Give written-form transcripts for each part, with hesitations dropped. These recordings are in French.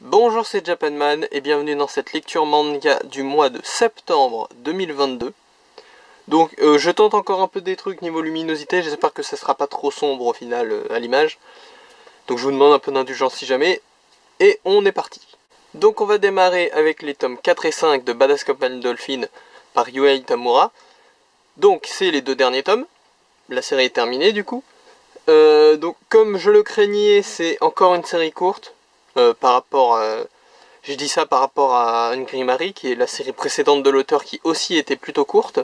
Bonjour, c'est Japanman et bienvenue dans cette lecture manga du mois de septembre 2022. Donc je tente encore un peu des trucs niveau luminosité, j'espère que ça sera pas trop sombre au final à l'image. Donc je vous demande un peu d'indulgence si jamais. Et on est parti. Donc on va démarrer avec les tomes 4 et 5 de Badass Captain Dolphin par Yuei Tamura. Donc c'est les deux derniers tomes, la série est terminée du coup. Donc comme je le craignais, c'est encore une série courte. Par rapport à... Je dis ça par rapport à Hungry Mary, qui est la série précédente de l'auteur qui aussi était plutôt courte.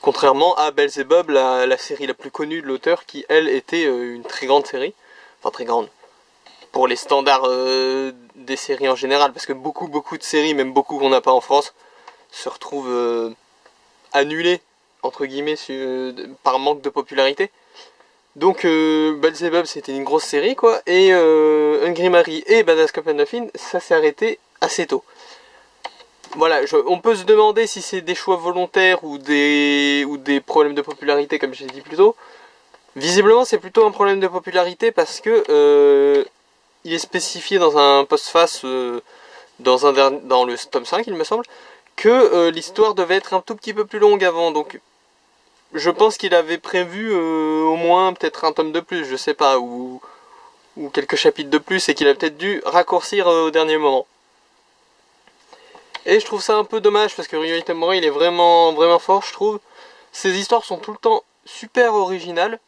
Contrairement à Belzebub, la série la plus connue de l'auteur, qui elle était une très grande série. Enfin très grande. Pour les standards des séries en général, parce que beaucoup de séries, même beaucoup qu'on n'a pas en France, se retrouvent annulées, entre guillemets, par manque de popularité. Donc Belzebub c'était une grosse série quoi, et Hungry Mary et Badass Captain Dolphin ça s'est arrêté assez tôt. Voilà, on peut se demander si c'est des choix volontaires ou des problèmes de popularité comme j'ai dit plus tôt. Visiblement c'est plutôt un problème de popularité parce que il est spécifié dans un postface dans le tome 5 il me semble, que l'histoire devait être un tout petit peu plus longue avant, donc je pense qu'il avait prévu au moins peut-être un tome de plus, je sais pas, ou quelques chapitres de plus, et qu'il a peut-être dû raccourcir au dernier moment. Et je trouve ça un peu dommage, parce que Ryuhei Tamura, il est vraiment fort, je trouve. Ses histoires sont tout le temps super originales,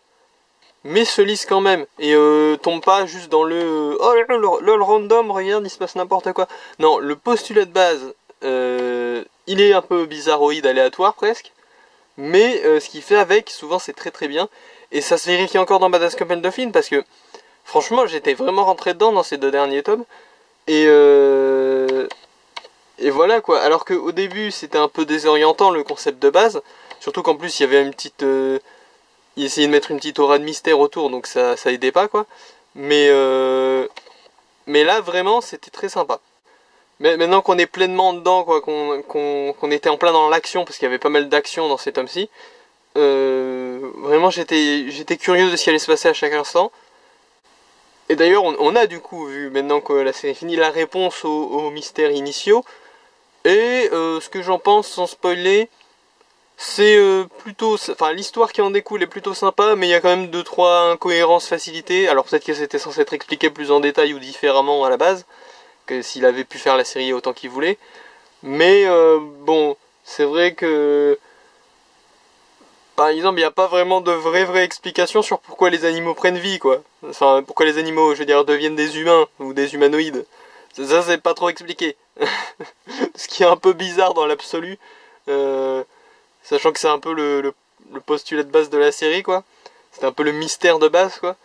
mais se lisent quand même, et tombent pas juste dans oh le random, regarde, il se passe n'importe quoi. Non, le postulat de base, il est un peu bizarroïde, aléatoire presque. Mais ce qu'il fait avec, souvent c'est très bien. Et ça se vérifie encore dans Badass Captain Dolphin parce que franchement j'étais vraiment rentré dedans dans ces deux derniers tomes. Et voilà quoi. Alors qu'au début c'était un peu désorientant le concept de base. Surtout qu'en plus il y avait une petite... il essayait de mettre une petite aura de mystère autour, donc ça aidait pas quoi. Mais là vraiment c'était très sympa. Mais maintenant qu'on est pleinement dedans, quoi, qu'on était en plein dans l'action, parce qu'il y avait pas mal d'action dans ces tomes-ci, vraiment j'étais curieux de ce qui allait se passer à chaque instant. Et d'ailleurs on a du coup vu, maintenant que la série est finie, la réponse aux mystères initiaux. Et ce que j'en pense sans spoiler, c'est plutôt... Enfin l'histoire qui en découle est plutôt sympa, mais il y a quand même 2-3 incohérences facilitées. Alors peut-être que c'était censé être expliqué plus en détail ou différemment à la base, que s'il avait pu faire la série autant qu'il voulait. Mais bon, c'est vrai que par exemple, il n'y a pas vraiment de vraie explication sur pourquoi les animaux prennent vie, quoi. Enfin, pourquoi les animaux, je veux dire, deviennent des humains ou des humanoïdes. Ça c'est pas trop expliqué. Ce qui est un peu bizarre dans l'absolu. Sachant que c'est un peu le postulat de base de la série, quoi. C'est un peu le mystère de base, quoi.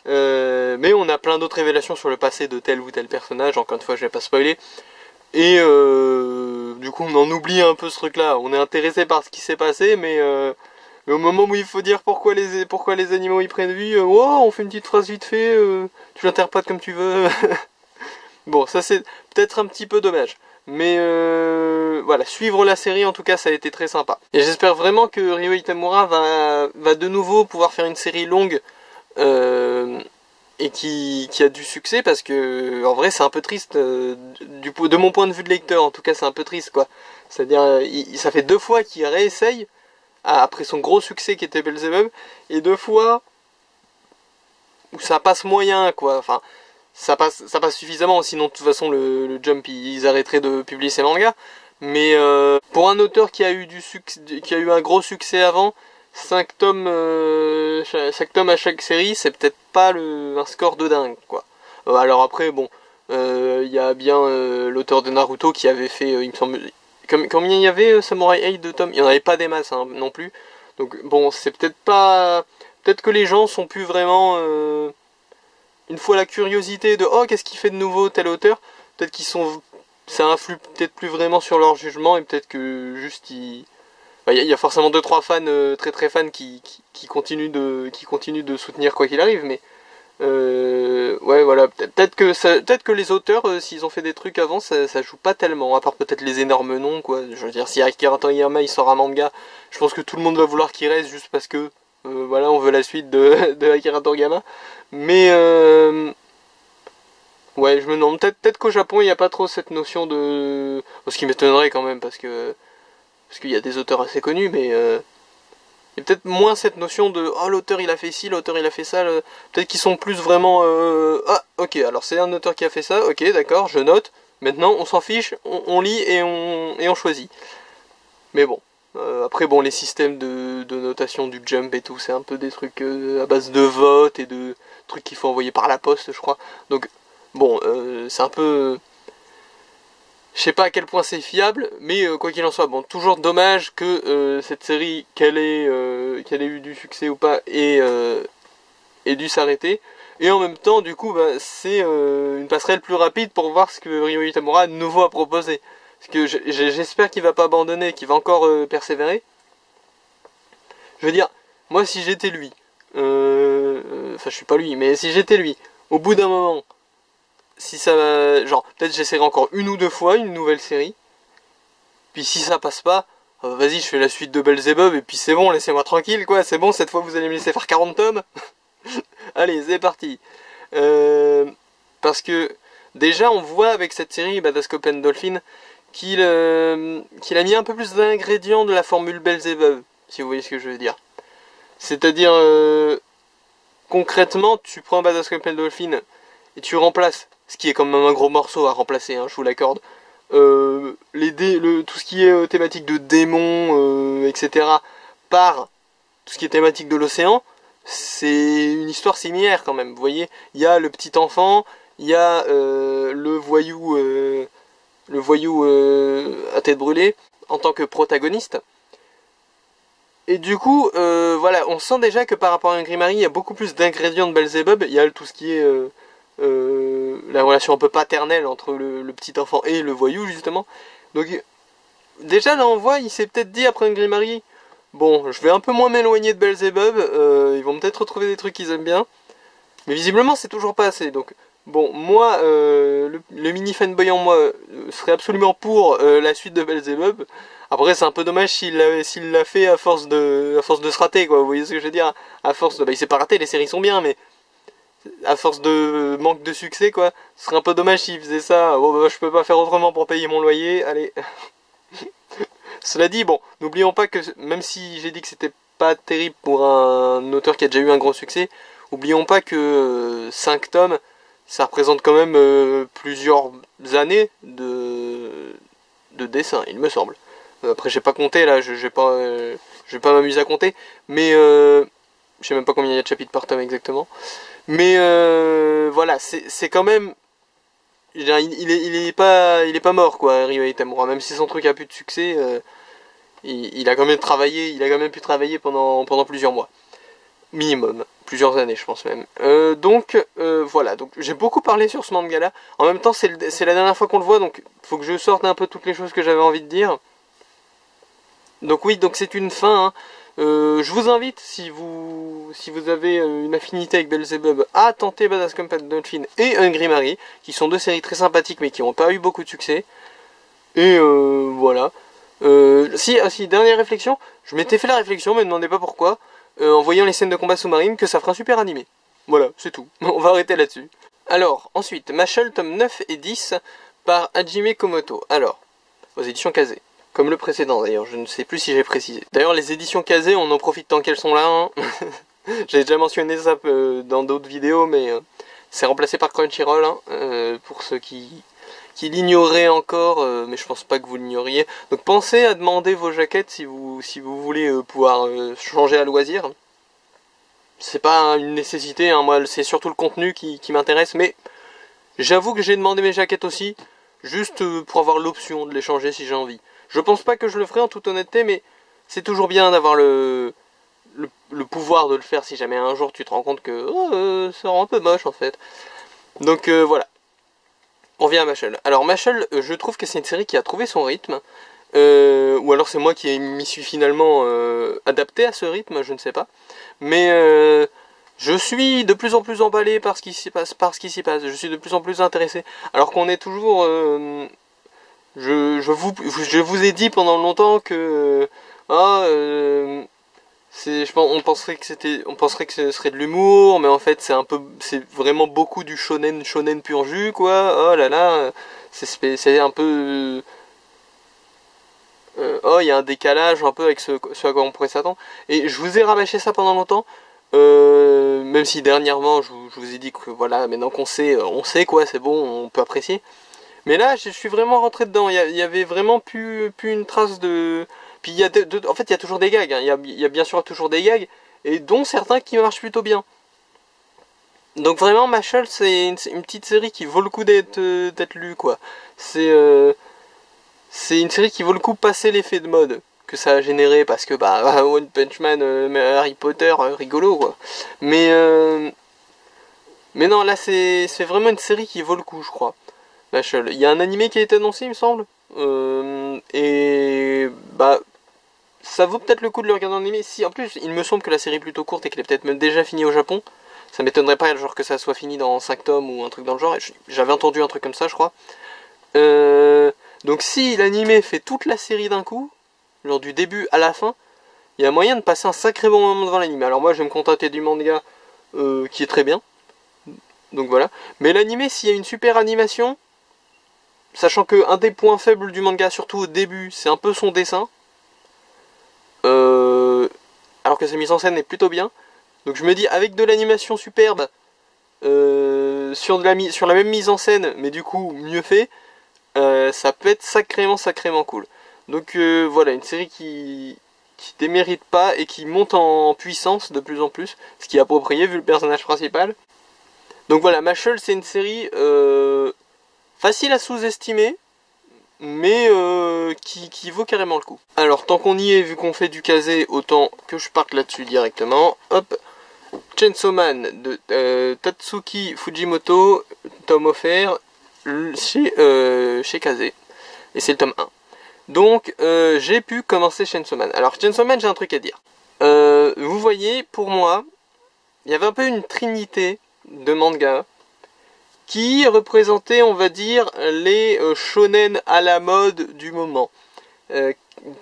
Mais on a plein d'autres révélations sur le passé de tel ou tel personnage, encore une fois je vais pas spoiler. Et du coup on en oublie un peu ce truc là, on est intéressé par ce qui s'est passé, mais au moment où il faut dire pourquoi les animaux y prennent vie, oh, on fait une petite phrase vite fait, tu l'interprètes comme tu veux. Bon, ça c'est peut-être un petit peu dommage. Mais voilà, suivre la série en tout cas ça a été très sympa. Et j'espère vraiment que Ryuhei Tamura va de nouveau pouvoir faire une série longue et qui a du succès, parce que en vrai c'est un peu triste de mon point de vue de lecteur, en tout cas c'est un peu triste quoi. C'est-à-dire ça fait 2 fois qu'il réessaye après son gros succès qui était Belzebub, et 2 fois où ça passe moyen quoi. Enfin ça passe suffisamment, sinon de toute façon le Jump ils arrêteraient de publier ses mangas. Mais pour un auteur qui a eu un gros succès avant, 5 tomes à chaque série, c'est peut-être pas un score de dingue, quoi. Alors après, bon, il y a bien l'auteur de Naruto qui avait fait, il me semble... Combien il y avait Samurai 8 de tomes? Il n'y en avait pas des masses, hein, non plus. Donc bon, c'est peut-être pas... Peut-être que les gens sont plus vraiment... une fois la curiosité de « Oh, qu'est-ce qu'il fait de nouveau tel auteur ?» Peut-être qu'ils sont... Ça influe peut-être plus vraiment sur leur jugement, et peut-être que juste ils... Il y a forcément 2-3 fans, très fans qui continuent de soutenir quoi qu'il arrive, mais ouais voilà, peut-être que les auteurs, s'ils ont fait des trucs avant, ça joue pas tellement, à part peut-être les énormes noms quoi. Je veux dire, si Akira Toriyama il sort un manga, je pense que tout le monde va vouloir qu'il reste juste parce que voilà, on veut la suite de Akira Toriyama. Mais Ouais, je me demande, peut-être qu'au Japon, il n'y a pas trop cette notion de... Ce qui m'étonnerait quand même, parce qu'il y a des auteurs assez connus, mais... il y a peut-être moins cette notion de oh l'auteur il a fait ci, l'auteur il a fait ça. Peut-être qu'ils sont plus vraiment ah ok alors c'est un auteur qui a fait ça, ok d'accord je note. Maintenant on s'en fiche, on lit et on choisit. Mais bon après bon les systèmes de notation du Jump et tout c'est un peu des trucs à base de vote et de trucs qu'il faut envoyer par la poste je crois. Donc bon c'est un peu je sais pas à quel point c'est fiable, mais quoi qu'il en soit, bon, toujours dommage que cette série, qu'elle ait eu du succès ou pas, ait dû s'arrêter. Et en même temps, du coup, bah, c'est une passerelle plus rapide pour voir ce que Ryo Itamura à nouveau a proposé. Parce que j'espère qu'il va pas abandonner, qu'il va encore persévérer. Je veux dire, moi si j'étais lui, enfin je suis pas lui, mais si j'étais lui, au bout d'un moment, si ça genre peut-être j'essaierai encore une ou deux fois une nouvelle série puis si ça passe pas vas-y je fais la suite de Belzebub et puis c'est bon laissez-moi tranquille quoi c'est bon cette fois vous allez me laisser faire 40 tomes allez c'est parti parce que déjà on voit avec cette série Badass Copen Dolphin qu'il a mis un peu plus d'ingrédients de la formule Belzebub si vous voyez ce que je veux dire c'est-à-dire concrètement tu prends Badass Copen Dolphin et tu remplaces ce qui est quand même un gros morceau à remplacer, hein, je vous l'accorde. Tout ce qui est thématique de démons, etc. par tout ce qui est thématique de l'océan, c'est une histoire similaire quand même. Vous voyez, il y a le petit enfant, il y a le voyou à tête brûlée en tant que protagoniste. Et du coup, voilà, on sent déjà que par rapport à un Grimari, il y a beaucoup plus d'ingrédients de Belzebub. Il y a tout ce qui est la relation un peu paternelle entre le petit enfant et le voyou justement. Donc déjà là on voit, il s'est peut-être dit après un Grimari, bon je vais un peu moins m'éloigner de Belzebub, ils vont peut-être retrouver des trucs qu'ils aiment bien. Mais visiblement c'est toujours pas assez. Donc bon moi le mini fanboy en moi serait absolument pour la suite de Belzebub. Après c'est un peu dommage s'il l'a fait à force de se rater quoi, vous voyez ce que je veux dire. À force de... Bah il s'est pas raté, les séries sont bien mais à force de manque de succès quoi, ce serait un peu dommage s'il faisait ça, bon bah je peux pas faire autrement pour payer mon loyer, allez. Cela dit, bon, n'oublions pas que même si j'ai dit que c'était pas terrible pour un auteur qui a déjà eu un gros succès, oublions pas que 5 tomes, ça représente quand même plusieurs années de dessin, il me semble. Après j'ai pas compté là, je vais pas m'amuser à compter, mais je sais même pas combien il y a de chapitres par tome exactement. Mais voilà, c'est quand même... Je veux dire, il est pas mort quoi, Ryo Itamura. Même si son truc a plus de succès, il a quand même travaillé, il a quand même pu travailler pendant plusieurs mois. Minimum, plusieurs années je pense même. Donc voilà, donc j'ai beaucoup parlé sur ce manga là. En même temps c'est la dernière fois qu'on le voit, donc faut que je sorte un peu toutes les choses que j'avais envie de dire. Donc oui, donc c'est une fin, hein. Je vous invite, si vous avez une affinité avec Belzebub, à tenter Badass Companion Dolphin et Hungry Mary, qui sont deux séries très sympathiques mais qui n'ont pas eu beaucoup de succès. Et voilà. Si, dernière réflexion, je m'étais fait la réflexion, mais ne me demandez pas pourquoi, en voyant les scènes de combat sous-marine, que ça fera un super animé. Voilà, c'est tout. On va arrêter là-dessus. Alors, ensuite, Mashle, tome 9 et 10, par Hajime Komoto. Alors, aux éditions Kazé. Comme le précédent d'ailleurs, je ne sais plus si j'ai précisé. D'ailleurs les éditions Kazé, on en profite tant qu'elles sont là. Hein. J'ai déjà mentionné ça dans d'autres vidéos, mais c'est remplacé par Crunchyroll, hein, pour ceux qui l'ignoraient encore, mais je pense pas que vous l'ignoriez. Donc pensez à demander vos jaquettes si vous voulez pouvoir changer à loisir. C'est pas une nécessité, hein, moi c'est surtout le contenu qui m'intéresse, mais j'avoue que j'ai demandé mes jaquettes aussi, juste pour avoir l'option de les changer si j'ai envie. Je pense pas que je le ferai en toute honnêteté, mais c'est toujours bien d'avoir le pouvoir de le faire si jamais un jour tu te rends compte que ça rend un peu moche en fait. Donc voilà. On revient à Mashle. Alors Mashle, je trouve que c'est une série qui a trouvé son rythme. Ou alors c'est moi qui m'y suis finalement adapté à ce rythme, je ne sais pas. Mais je suis de plus en plus emballé par ce qui s'y passe, Je suis de plus en plus intéressé. Alors qu'on est toujours... je vous ai dit pendant longtemps que On penserait que ce serait de l'humour, mais en fait c'est vraiment beaucoup du shonen pur jus quoi. Oh là là, c'est un peu, oh il y a un décalage un peu avec ce à quoi on pourrait s'attendre. Et je vous ai rabâché ça pendant longtemps, même si dernièrement je vous ai dit que voilà, maintenant qu'on sait, on sait quoi, c'est bon, on peut apprécier. Mais là, je suis vraiment rentré dedans. Il y avait vraiment plus une trace de. Puis en fait, il y a toujours des gags. Hein. Il y a bien sûr toujours des gags, et dont certains qui marchent plutôt bien. Donc vraiment, Mashle, c'est une petite série qui vaut le coup d'être lue, quoi. C'est une série qui vaut le coup passer l'effet de mode que ça a généré, parce que bah One Punch Man, Harry Potter, rigolo, quoi. Mais non, là c'est vraiment une série qui vaut le coup, je crois. Mashle. Il y a un animé qui a été annoncé, il me semble. Et bah, ça vaut peut-être le coup de le regarder en animé. Si, en plus, il me semble que la série est plutôt courte et qu'elle est peut-être même déjà finie au Japon. Ça m'étonnerait pas, genre que ça soit fini dans 5 tomes ou un truc dans le genre. J'avais entendu un truc comme ça, je crois. Donc si l'animé fait toute la série d'un coup, genre du début à la fin, il y a moyen de passer un sacré bon moment devant l'animé. Alors moi, je vais me contenter du manga, qui est très bien. Donc voilà. Mais l'animé, s'il y a une super animation, sachant que un des points faibles du manga, surtout au début, c'est un peu son dessin. Alors que sa mise en scène est plutôt bien. Donc je me dis, avec de l'animation superbe, sur la même mise en scène, mais du coup mieux fait, ça peut être sacrément cool. Donc voilà, une série qui démérite pas et qui monte en puissance de plus en plus, ce qui est approprié vu le personnage principal. Donc voilà, Mashle, c'est une série facile à sous-estimer, mais qui vaut carrément le coup. Alors tant qu'on y est, vu qu'on fait du kazé, autant que je parte là-dessus directement. Hop, Chainsaw Man de Tatsuki Fujimoto, tome offert chez Kazé, et c'est le tome 1. Donc j'ai pu commencer Chainsaw Man. Alors Chainsaw Man, j'ai un truc à dire. Vous voyez, pour moi, il y avait un peu une trinité de manga qui représentait, on va dire, les shonen à la mode du moment.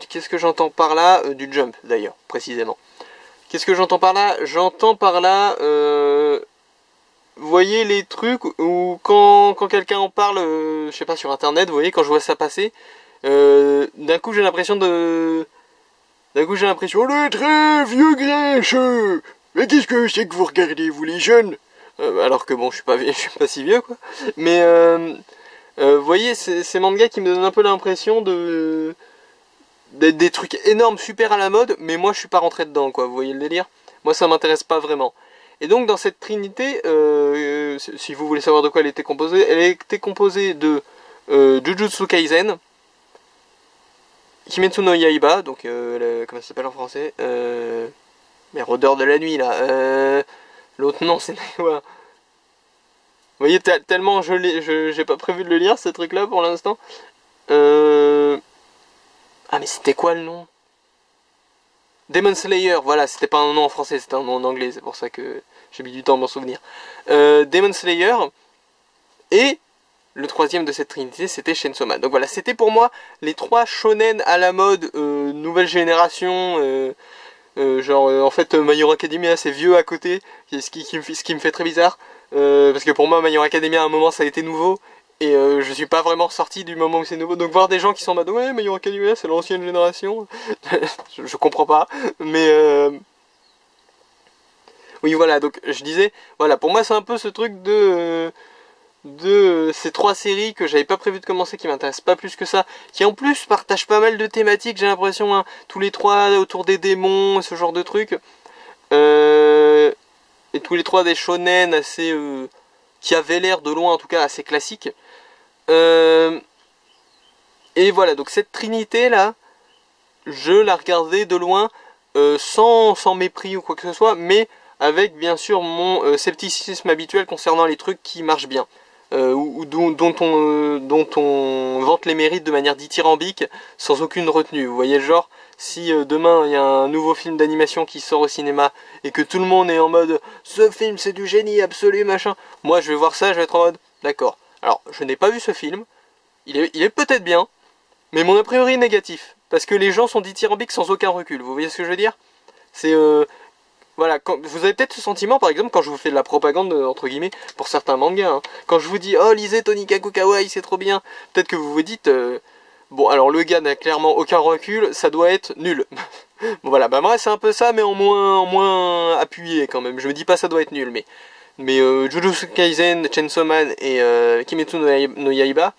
Qu'est-ce que j'entends par là? Du Jump, d'ailleurs, précisément. Qu'est-ce que j'entends par là? J'entends par là, vous voyez les trucs où quand quelqu'un en parle, je sais pas, sur internet, vous voyez, quand je vois ça passer, d'un coup j'ai l'impression, oh le très vieux Grinch, mais qu'est-ce que c'est que vous regardez, vous les jeunes? Alors que bon, je suis pas si vieux, quoi. Mais vous voyez, ces mangas qui me donnent un peu l'impression d'être des trucs énormes, super à la mode, mais moi je suis pas rentré dedans, quoi. Vous voyez le délire? Moi ça m'intéresse pas vraiment. Et donc dans cette trinité, si vous voulez savoir de quoi elle était composée de Jujutsu Kaisen, Kimetsu no Yaiba, donc comment ça s'appelle en français, mais Rôdeur de la nuit là. L'autre nom c'est quoi? Vous voyez, tellement j'ai pas prévu de le lire ce truc là pour l'instant. Ah mais c'était quoi le nom? Demon Slayer, voilà, c'était pas un nom en français, c'était un nom en anglais, c'est pour ça que j'ai mis du temps à m'en souvenir. Demon Slayer, et le troisième de cette trinité, c'était Chainsaw Man. Donc voilà, c'était pour moi les trois shonen à la mode, nouvelle génération, en fait My Hero Academia c'est vieux à côté, ce qui me fait très bizarre, parce que pour moi My Hero Academia à un moment ça a été nouveau, et je suis pas vraiment sorti du moment où c'est nouveau, donc voir des gens qui sont en mode ouais My Hero Academia c'est l'ancienne génération, je comprends pas, mais oui voilà, donc je disais, voilà, pour moi c'est un peu ce truc de ces trois séries que j'avais pas prévu de commencer, qui m'intéressent pas plus que ça, qui en plus partagent pas mal de thématiques, j'ai l'impression, hein, tous les trois autour des démons, ce genre de trucs, et tous les trois des shonen assez, qui avaient l'air de loin en tout cas assez classiques, et voilà, donc cette trinité là, je la regardais de loin, sans mépris ou quoi que ce soit, mais avec bien sûr mon scepticisme habituel concernant les trucs qui marchent bien. Dont on vante les mérites de manière dithyrambique, sans aucune retenue. Vous voyez le genre, si demain il y a un nouveau film d'animation qui sort au cinéma, et que tout le monde est en mode « ce film c'est du génie absolu, machin », moi je vais voir ça, je vais être en mode « d'accord, alors je n'ai pas vu ce film, il est peut-être bien, mais mon a priori est négatif, parce que les gens sont dithyrambiques sans aucun recul, vous voyez ce que je veux dire ? C'est voilà, vous avez peut-être ce sentiment, par exemple, quand je vous fais de la propagande, entre guillemets, pour certains mangas. Hein. Quand je vous dis, oh, lisez Tonikaku Kawaii, c'est trop bien. Peut-être que vous vous dites, bon, alors le gars n'a clairement aucun recul, ça doit être nul. Bon, voilà, bah moi c'est un peu ça, mais en moins appuyé quand même. Je me dis pas ça doit être nul, mais Jujutsu Kaisen, Chainsaw Man et Kimetsu no Yaiba,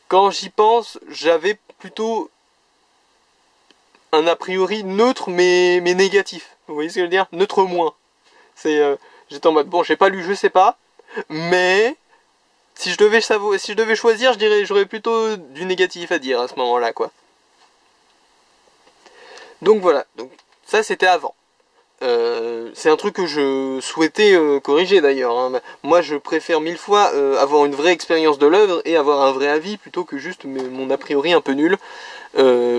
quand j'y pense, j'avais plutôt un a priori neutre mais négatif. Vous voyez ce que je veux dire? Neutre moins. C'est j'étais en mode bon, j'ai pas lu, je sais pas, mais si je devais choisir, je dirais j'aurais plutôt du négatif à dire à ce moment-là quoi. Donc voilà, donc ça c'était avant. C'est un truc que je souhaitais corriger d'ailleurs. Hein. Moi je préfère mille fois avoir une vraie expérience de l'œuvre et avoir un vrai avis plutôt que juste mon a priori un peu nul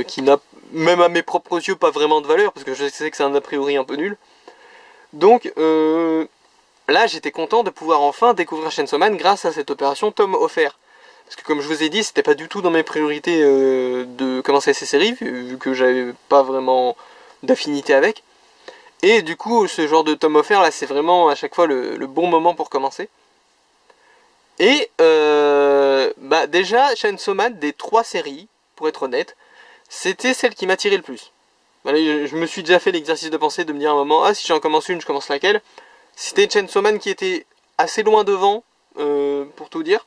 qui n'a même à mes propres yeux pas vraiment de valeur parce que je sais que c'est un a priori un peu nul. Donc là j'étais content de pouvoir enfin découvrir Chainsaw Man grâce à cette opération Tome offert. Parce que comme je vous ai dit, c'était pas du tout dans mes priorités de commencer ces séries vu que j'avais pas vraiment d'affinité avec. Et du coup, ce genre de tome offert, là, c'est vraiment à chaque fois le bon moment pour commencer. Et, bah déjà, Chainsaw Man, des 3 séries, pour être honnête, c'était celle qui m'attirait le plus. Voilà, je me suis déjà fait l'exercice de pensée, de me dire à un moment, ah, si j'en commence une, je commence laquelle. C'était Chainsaw Man qui était assez loin devant, pour tout dire.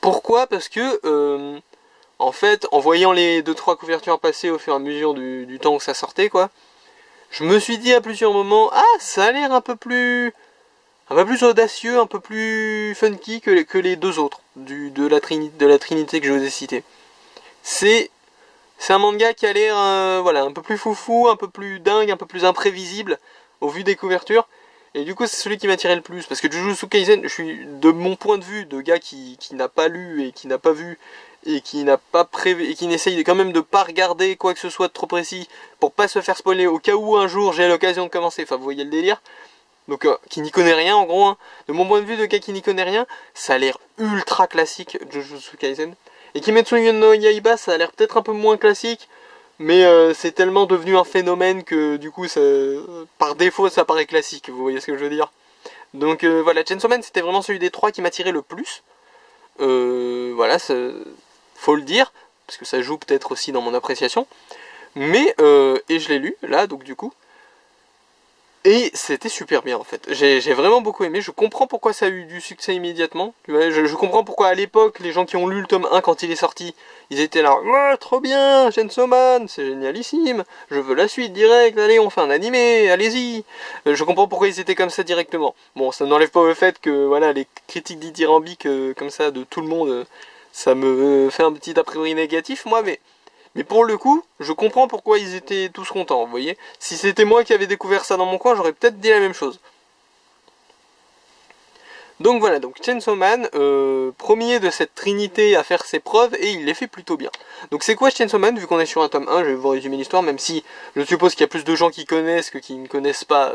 Pourquoi? Parce que, en fait, en voyant les 2-3 couvertures passer au fur et à mesure du temps où ça sortait, quoi, je me suis dit à plusieurs moments, ah, ça a l'air un peu plus audacieux, un peu plus funky que les 2 autres de la trinité que je vous ai citée. C'est un manga qui a l'air voilà, un peu plus foufou, un peu plus dingue, un peu plus imprévisible au vu des couvertures. Et du coup, c'est celui qui m'attirait le plus. Parce que Jujutsu Kaisen, je suis, de mon point de vue, de gars qui n'a pas lu et qui n'a pas vu et qui n'a pas prévu et qui n'essaye quand même de pas regarder quoi que ce soit de trop précis pour pas se faire spoiler au cas où un jour j'ai l'occasion de commencer. Enfin, vous voyez le délire. Donc, qui n'y connaît rien en gros. Hein. De mon point de vue de gars qui n'y connaît rien, ça a l'air ultra classique, Jujutsu Kaisen. Et Kimetsu no Yaiba, ça a l'air peut-être un peu moins classique. Mais c'est tellement devenu un phénomène que du coup, par défaut, ça paraît classique. Vous voyez ce que je veux dire? Donc voilà, Chainsaw Man, c'était vraiment celui des 3 qui m'attirait le plus. Voilà, faut le dire, parce que ça joue peut-être aussi dans mon appréciation. Mais, et je l'ai lu, là, donc du coup. Et c'était super bien en fait. J'ai vraiment beaucoup aimé. Je comprends pourquoi ça a eu du succès immédiatement. Je comprends pourquoi à l'époque, les gens qui ont lu le tome 1 quand il est sorti, ils étaient là, oh, trop bien, Chainsaw Man, c'est génialissime, je veux la suite direct, allez on fait un animé, allez-y. Je comprends pourquoi ils étaient comme ça directement. Bon, ça n'enlève pas le fait que voilà, les critiques dithyrambiques comme ça de tout le monde, ça me fait un petit a priori négatif moi, mais pour le coup, je comprends pourquoi ils étaient tous contents, vous voyez. Si c'était moi qui avais découvert ça dans mon coin, j'aurais peut-être dit la même chose. Donc voilà, donc Chainsaw Man, premier de cette trinité à faire ses preuves, et il les fait plutôt bien. Donc c'est quoi Chainsaw Man? Vu qu'on est sur un tome 1, je vais vous résumer l'histoire, même si je suppose qu'il y a plus de gens qui connaissent que qui ne connaissent pas,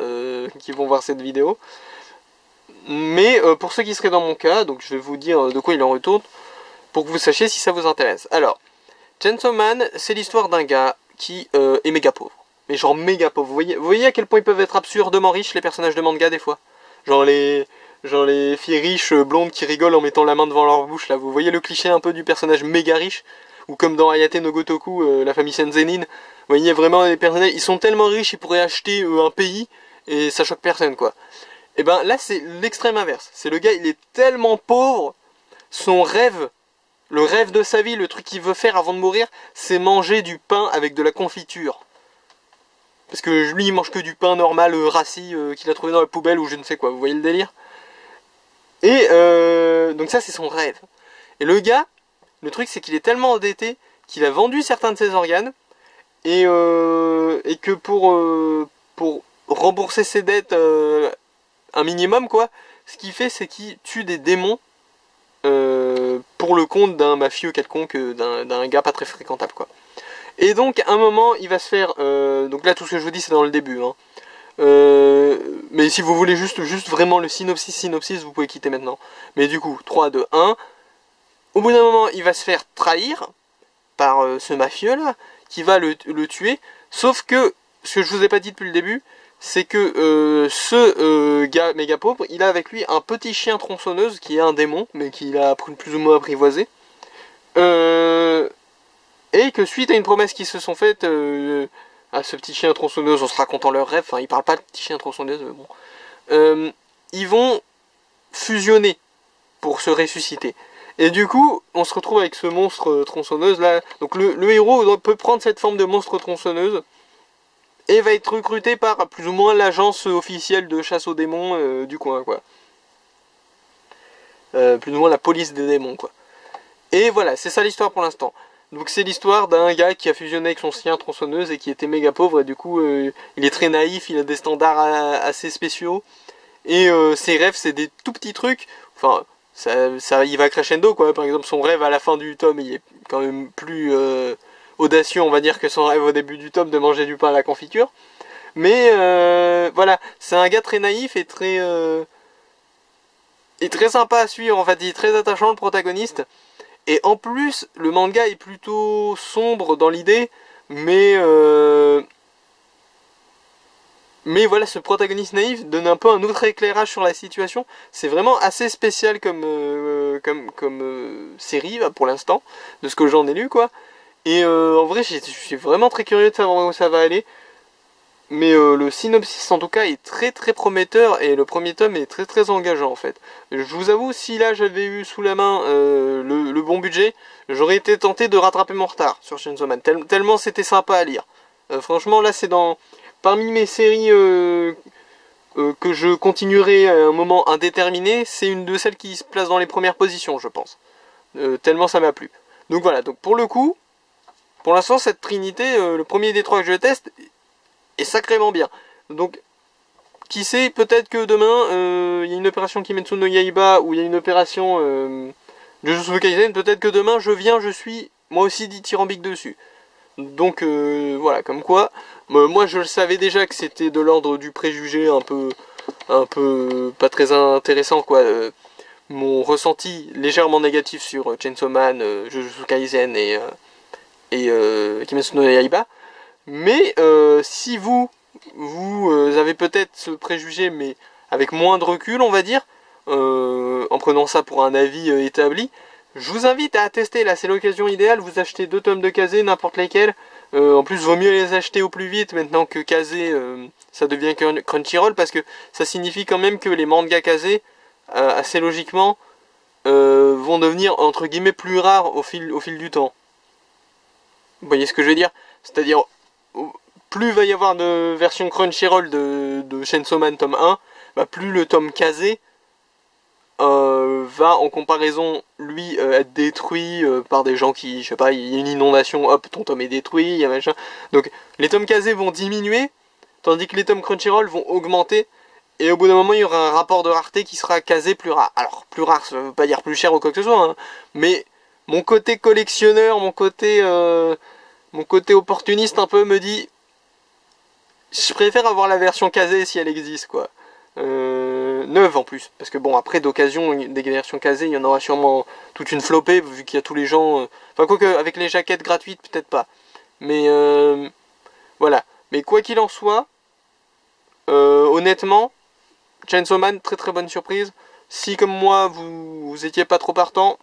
qui vont voir cette vidéo. Mais pour ceux qui seraient dans mon cas, donc je vais vous dire de quoi il en retourne, pour que vous sachiez si ça vous intéresse. Alors, Chainsaw Man, c'est l'histoire d'un gars qui est méga pauvre. Mais genre méga pauvre. Vous voyez à quel point ils peuvent être absurdement riches, les personnages de manga, des fois? Genre les filles riches, blondes, qui rigolent en mettant la main devant leur bouche, là. Vous voyez le cliché un peu du personnage méga riche? Ou comme dans Hayate no Gotoku, la famille Senzenin. Vous voyez vraiment les personnages, ils sont tellement riches, ils pourraient acheter un pays, et ça choque personne, quoi. Et ben là, c'est l'extrême inverse. C'est le gars, il est tellement pauvre, son rêve... Le rêve de sa vie, le truc qu'il veut faire avant de mourir, c'est manger du pain avec de la confiture. Parce que lui, il mange que du pain normal, rassis, qu'il a trouvé dans la poubelle ou je ne sais quoi. Vous voyez le délire? Et donc ça, c'est son rêve. Et le gars, le truc, c'est qu'il est tellement endetté qu'il a vendu certains de ses organes. Et que pour rembourser ses dettes un minimum, quoi, ce qu'il fait, c'est qu'il tue des démons. Pour le compte d'un mafieux quelconque, d'un gars pas très fréquentable quoi. Et donc à un moment il va se faire, donc là tout ce que je vous dis c'est dans le début, hein. Mais si vous voulez juste vraiment le synopsis vous pouvez quitter maintenant. Mais du coup 3, 2, 1, au bout d'un moment il va se faire trahir par ce mafieux là, qui va le tuer, sauf que ce que je vous ai pas dit depuis le début, c'est que ce gars méga pauvre, il a avec lui un petit chien tronçonneuse qui est un démon, mais qu'il a plus ou moins apprivoisé. Et que suite à une promesse qu'ils se sont faites à ce petit chien tronçonneuse, en se racontant leurs rêves, enfin ils parlent pas de petit chien tronçonneuse, mais bon, ils vont fusionner pour se ressusciter. Et du coup, on se retrouve avec ce monstre tronçonneuse là. Donc le héros peut prendre cette forme de monstre tronçonneuse et va être recruté par plus ou moins l'agence officielle de chasse aux démons du coin, quoi. Plus ou moins la police des démons, quoi. Et voilà, c'est ça l'histoire pour l'instant. Donc c'est l'histoire d'un gars qui a fusionné avec son chien tronçonneuse et qui était méga pauvre, et du coup il est très naïf, il a des standards assez spéciaux, et ses rêves c'est des tout petits trucs, enfin ça il va crescendo, quoi. Par exemple son rêve à la fin du tome il est quand même plus audacieux, on va dire, que son rêve au début du tome de manger du pain à la confiture. Mais voilà, c'est un gars très naïf et très sympa à suivre, en fait, il est très attachant, le protagoniste. Et en plus, le manga est plutôt sombre dans l'idée, mais voilà, ce protagoniste naïf donne un peu un autre éclairage sur la situation. C'est vraiment assez spécial comme série, pour l'instant, de ce que j'en ai lu, quoi. Et en vrai, je suis vraiment très curieux de savoir où ça va aller. Mais le synopsis en tout cas est très très prometteur, et le premier tome est très très engageant en fait. Je vous avoue, si là j'avais eu sous la main le bon budget, j'aurais été tenté de rattraper mon retard sur Chainsaw Man, tellement c'était sympa à lire. Franchement là c'est parmi mes séries que je continuerai à un moment indéterminé, c'est une de celles qui se place dans les premières positions, je pense. Tellement ça m'a plu. Donc voilà, donc pour le coup, pour l'instant cette trinité, le premier des trois que je teste est sacrément bien. Donc, qui sait, peut-être que demain, il y a une opération Kimetsu no Yaiba, ou il y a une opération Jujutsu Kaisen, peut-être que demain, je suis moi aussi dithyrambique dessus. Donc, voilà, comme quoi, moi je le savais déjà que c'était de l'ordre du préjugé un peu pas très intéressant, quoi. Mon ressenti légèrement négatif sur Chainsaw Man, Jujutsu Kaisen et Kimetsu no Yaiba. Mais si vous avez peut-être ce préjugé, mais avec moins de recul, on va dire, en prenant ça pour un avis établi, je vous invite à tester. Là c'est l'occasion idéale, vous achetez 2 tomes de Kazé, n'importe lesquels. En plus vaut mieux les acheter au plus vite maintenant que Kazé ça devient Crunchyroll, parce que ça signifie quand même que les mangas Kazé, assez logiquement, vont devenir entre guillemets plus rares au fil du temps. Vous voyez ce que je veux dire? C'est-à-dire, plus il va y avoir de versions Crunchyroll de Chainsaw Man tome 1, bah plus le tome Kazé va en comparaison, lui, être détruit par des gens qui, je sais pas, il y a une inondation, hop, ton tome est détruit, il y a machin. Donc les tomes Kazé vont diminuer, tandis que les tomes Crunchyroll vont augmenter, et au bout d'un moment il y aura un rapport de rareté qui sera Kazé plus rare. Alors plus rare, ça veut pas dire plus cher ou quoi que ce soit, hein, mais mon côté collectionneur, mon côté opportuniste un peu me dit, je préfère avoir la version Kazé si elle existe, quoi. Neuve en plus, parce que bon, après d'occasion des versions Kazé, il y en aura sûrement toute une flopée vu qu'il y a tous les gens, enfin quoique avec les jaquettes gratuites peut-être pas, mais voilà. Mais quoi qu'il en soit, honnêtement, Chainsaw Man, très très bonne surprise. Si comme moi vous étiez pas trop partant,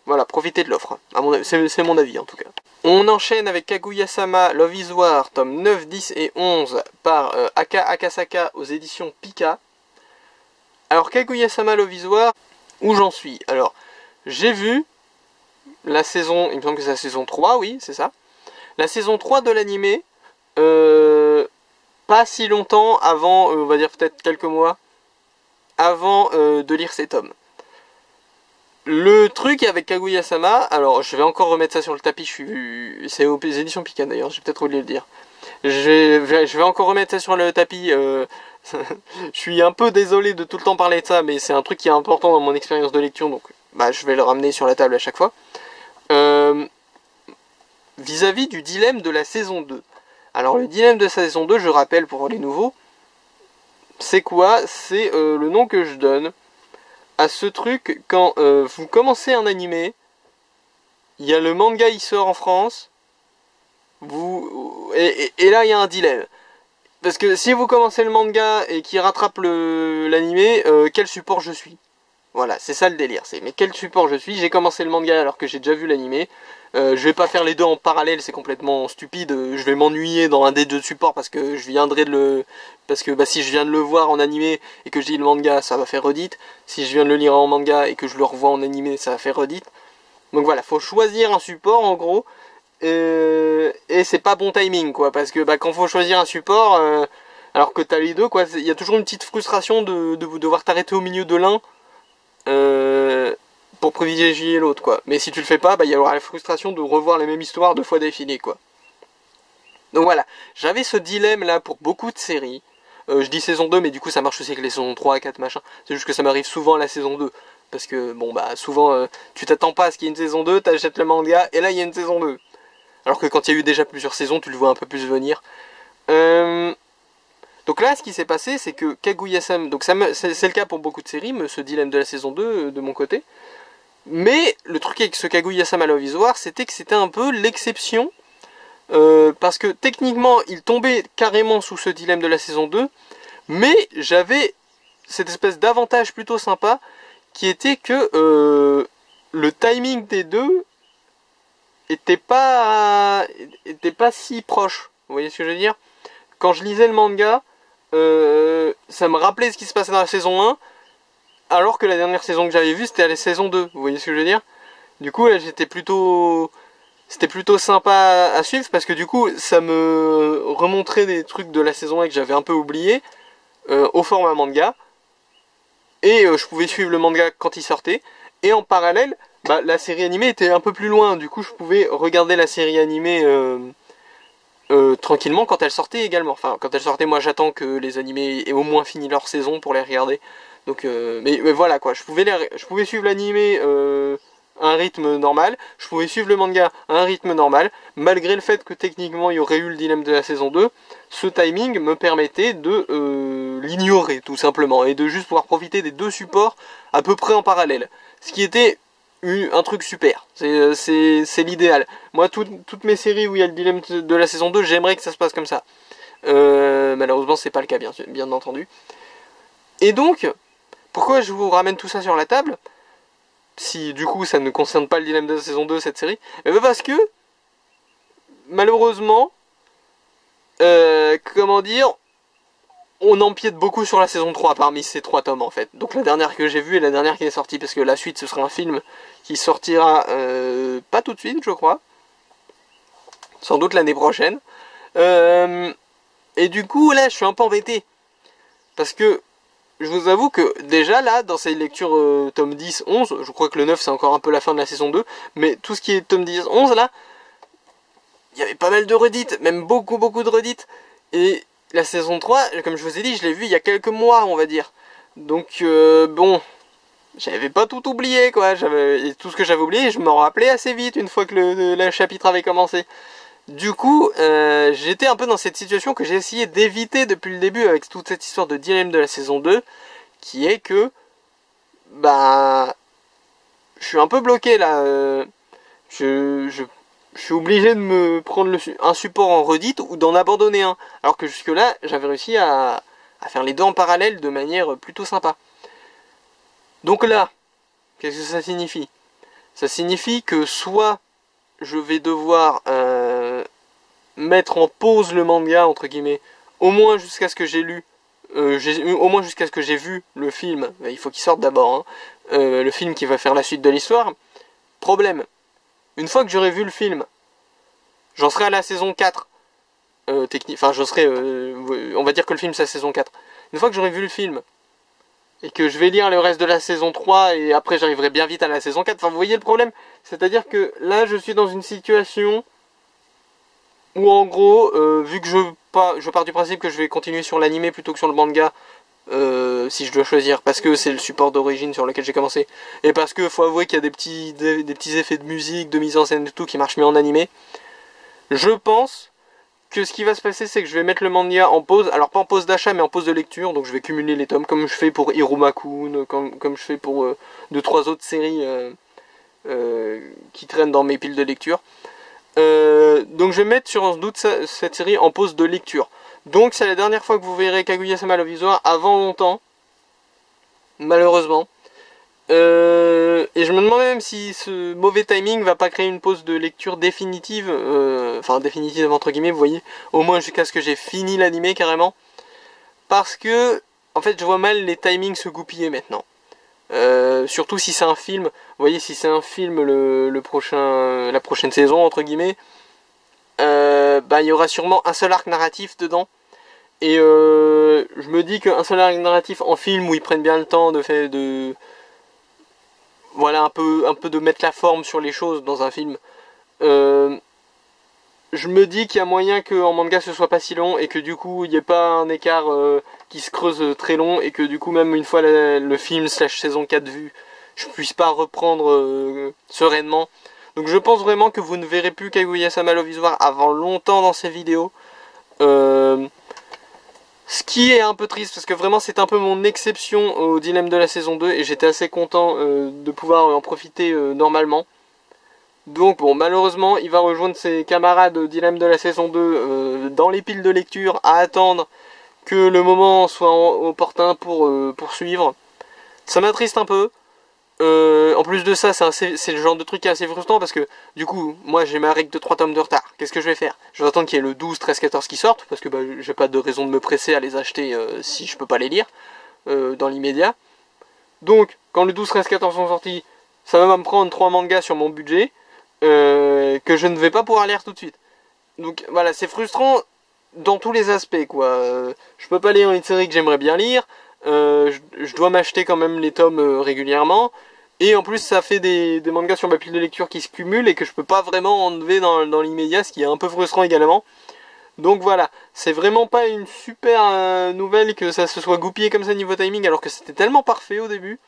voilà, profitez de l'offre. C'est mon avis en tout cas. On enchaîne avec Kaguya-sama Love is War, tome 9, 10 et 11 par Aka Akasaka aux éditions Pika. Alors Kaguya-sama Love is War, où j'en suis? Alors, j'ai vu la saison, il me semble que c'est la saison 3, oui, c'est ça. La saison 3 de l'animé, pas si longtemps avant, on va dire peut-être quelques mois, avant de lire ces tomes. Le truc avec Kaguya-sama, alors je vais encore remettre ça sur le tapis, c'est aux éditions Pika d'ailleurs, j'ai peut-être oublié de le dire. Je vais encore remettre ça sur le tapis, je suis un peu désolé de tout le temps parler de ça, mais c'est un truc qui est important dans mon expérience de lecture, donc bah, je vais le ramener sur la table à chaque fois. Vis-à-vis du dilemme de la saison 2. Alors le dilemme de la saison 2, je rappelle pour les nouveaux, c'est quoi? C'est le nom que je donne à ce truc quand vous commencez un animé, il y a le manga, il sort en France, et là il y a un dilemme. Parce que si vous commencez le manga et qu'il rattrape l'animé, quel support je suis? Voilà, c'est ça le délire. C'est mais quel support je suis? J'ai commencé le manga alors que j'ai déjà vu l'animé. Je vais pas faire les deux en parallèle, c'est complètement stupide. Je vais m'ennuyer dans un des deux supports parce que je viendrai de le... Parce que si je viens de le voir en animé et que je lis le manga, ça va faire redite. Si je viens de le lire en manga et que je le revois en animé, ça va faire redite. Donc voilà, faut choisir un support en gros. Et c'est pas bon timing quoi, parce que quand faut choisir un support, alors que t'as les deux quoi, il y a toujours une petite frustration de devoir t'arrêter au milieu de l'un pour privilégier l'autre quoi. Mais si tu le fais pas, il y aura la frustration de revoir les mêmes histoires 2 fois d'affilée quoi. Donc voilà, j'avais ce dilemme là pour beaucoup de séries. Je dis saison 2 mais du coup ça marche aussi avec les saisons 3, 4 machin. C'est juste que ça m'arrive souvent à la saison 2. Parce que bon souvent tu t'attends pas à ce qu'il y ait une saison 2, t'achètes le manga et là il y a une saison 2. Alors que quand il y a eu déjà plusieurs saisons, tu le vois un peu plus venir. Donc là, ce qui s'est passé, c'est que Kaguya-sama, donc c'est le cas pour beaucoup de séries, ce dilemme de la saison 2 de mon côté. Mais le truc avec ce Kaguya-sama Love is War, c'était que c'était un peu l'exception. Parce que techniquement, il tombait carrément sous ce dilemme de la saison 2. Mais j'avais cette espèce d'avantage plutôt sympa, qui était que le timing des deux était pas si proche. Vous voyez ce que je veux dire? Quand je lisais le manga, ça me rappelait ce qui se passait dans la saison 1, alors que la dernière saison que j'avais vue, c'était à la saison 2. Vous voyez ce que je veux dire? Du coup, là, c'était plutôt sympa à suivre, parce que du coup, ça me remontrait des trucs de la saison 1 que j'avais un peu oublié, au format manga, et je pouvais suivre le manga quand il sortait, et en parallèle, la série animée était un peu plus loin, du coup je pouvais regarder la série animée tranquillement quand elle sortait également. Enfin, quand elle sortait, moi j'attends que les animés aient au moins fini leur saison pour les regarder. Donc, mais voilà quoi, je pouvais suivre l'animé à un rythme normal, je pouvais suivre le manga à un rythme normal, malgré le fait que techniquement il y aurait eu le dilemme de la saison 2, ce timing me permettait de l'ignorer tout simplement, et de juste pouvoir profiter des deux supports à peu près en parallèle. Ce qui était un truc super, c'est l'idéal. Moi, toutes mes séries où il y a le dilemme de la saison 2, j'aimerais que ça se passe comme ça. Malheureusement, c'est pas le cas, bien entendu. Et donc, pourquoi je vous ramène tout ça sur la table, si du coup ça ne concerne pas le dilemme de la saison 2, cette série? Parce que, malheureusement, comment dire, on empiète beaucoup sur la saison 3 parmi ces 3 tomes en fait. Donc la dernière que j'ai vue et la dernière qui est sortie, parce que la suite ce sera un film qui sortira pas tout de suite je crois. Sans doute l'année prochaine. Et du coup là je suis un peu embêté. Parce que je vous avoue que déjà là dans ces lectures tome 10, 11, je crois que le 9 c'est encore un peu la fin de la saison 2. Mais tout ce qui est tome 10, 11 là, il y avait pas mal de redites, même beaucoup de redites. Et la saison 3, comme je vous ai dit, je l'ai vue il y a quelques mois, on va dire. Donc, bon, j'avais pas tout oublié, quoi. Et tout ce que j'avais oublié, je m'en rappelais assez vite une fois que le chapitre avait commencé. Du coup, j'étais un peu dans cette situation que j'ai essayé d'éviter depuis le début avec toute cette histoire de dilemme de la saison 2, qui est que, je suis un peu bloqué, là. Je suis obligé de me prendre un support en redite ou d'en abandonner un. Alors que jusque là, j'avais réussi à faire les deux en parallèle de manière plutôt sympa. Donc là, qu'est-ce que ça signifie? Ça signifie que soit je vais devoir mettre en pause le manga, entre guillemets, au moins jusqu'à ce que j'ai lu, au moins jusqu'à ce que j'ai vu le film, il faut qu'il sorte d'abord, hein, le film qui va faire la suite de l'histoire. Problème. Une fois que j'aurai vu le film, j'en serai à la saison 4. Enfin, on va dire que le film c'est la saison 4. Une fois que j'aurai vu le film, et que je vais lire le reste de la saison 3, et après j'arriverai bien vite à la saison 4. Enfin, vous voyez le problème? C'est-à-dire que là, je suis dans une situation où, en gros, vu que je pars du principe que je vais continuer sur l'anime plutôt que sur le manga, si je dois choisir, parce que c'est le support d'origine sur lequel j'ai commencé, et parce que faut avouer qu'il y a des petits effets de musique, de mise en scène et tout qui marchent mieux en animé, je pense que ce qui va se passer, c'est que je vais mettre le manga en pause, alors pas en pause d'achat mais en pause de lecture, donc je vais cumuler les tomes comme je fais pour Iruma-kun, comme je fais pour 2-3 autres séries qui traînent dans mes piles de lecture. Donc je vais mettre sans doute cette série en pause de lecture. Donc c'est la dernière fois que vous verrez Kaguya-sama Love is War avant longtemps, malheureusement. Et je me demande même si ce mauvais timing va pas créer une pause de lecture définitive, enfin définitive entre guillemets, vous voyez, au moins jusqu'à ce que j'ai fini l'animé carrément, parce que en fait je vois mal les timings se goupiller maintenant. Surtout si c'est un film, vous voyez, si c'est un film la prochaine saison entre guillemets, bah il y aura sûrement un seul arc narratif dedans. Et je me dis qu'un seul arc narratif en film où ils prennent bien le temps voilà, un peu de mettre la forme sur les choses dans un film. Je me dis qu'il y a moyen qu'en manga ce soit pas si long et que du coup il n'y ait pas un écart qui se creuse très long et que du coup même une fois le film / saison 4 vue, je puisse pas reprendre sereinement. Donc je pense vraiment que vous ne verrez plus Kaguya-sama Love is War avant longtemps dans ces vidéos. Ce qui est un peu triste parce que vraiment c'est un peu mon exception au dilemme de la saison 2 et j'étais assez content de pouvoir en profiter normalement. Donc bon, malheureusement il va rejoindre ses camarades dilemme de la saison 2 dans les piles de lecture à attendre que le moment soit opportun pour poursuivre. Ça m'attriste un peu. En plus de ça, c'est le genre de truc qui est assez frustrant parce que du coup, moi j'ai ma règle de 3 tomes de retard. Qu'est-ce que je vais faire? Je vais attendre qu'il y ait le 12, 13, 14 qui sortent parce que bah, j'ai pas de raison de me presser à les acheter si je peux pas les lire dans l'immédiat. Donc, quand le 12, 13, 14 sont sortis, ça va me prendre 3 mangas sur mon budget que je ne vais pas pouvoir lire tout de suite. Donc voilà, c'est frustrant dans tous les aspects quoi. Je peux pas lire une série que j'aimerais bien lire. Je dois m'acheter quand même les tomes régulièrement. Et en plus ça fait des mangas sur ma pile de lecture qui se cumulent et que je peux pas vraiment enlever dans l'immédiat, ce qui est un peu frustrant également. Donc voilà, c'est vraiment pas une super nouvelle que ça se soit goupillé comme ça niveau timing alors que c'était tellement parfait au début.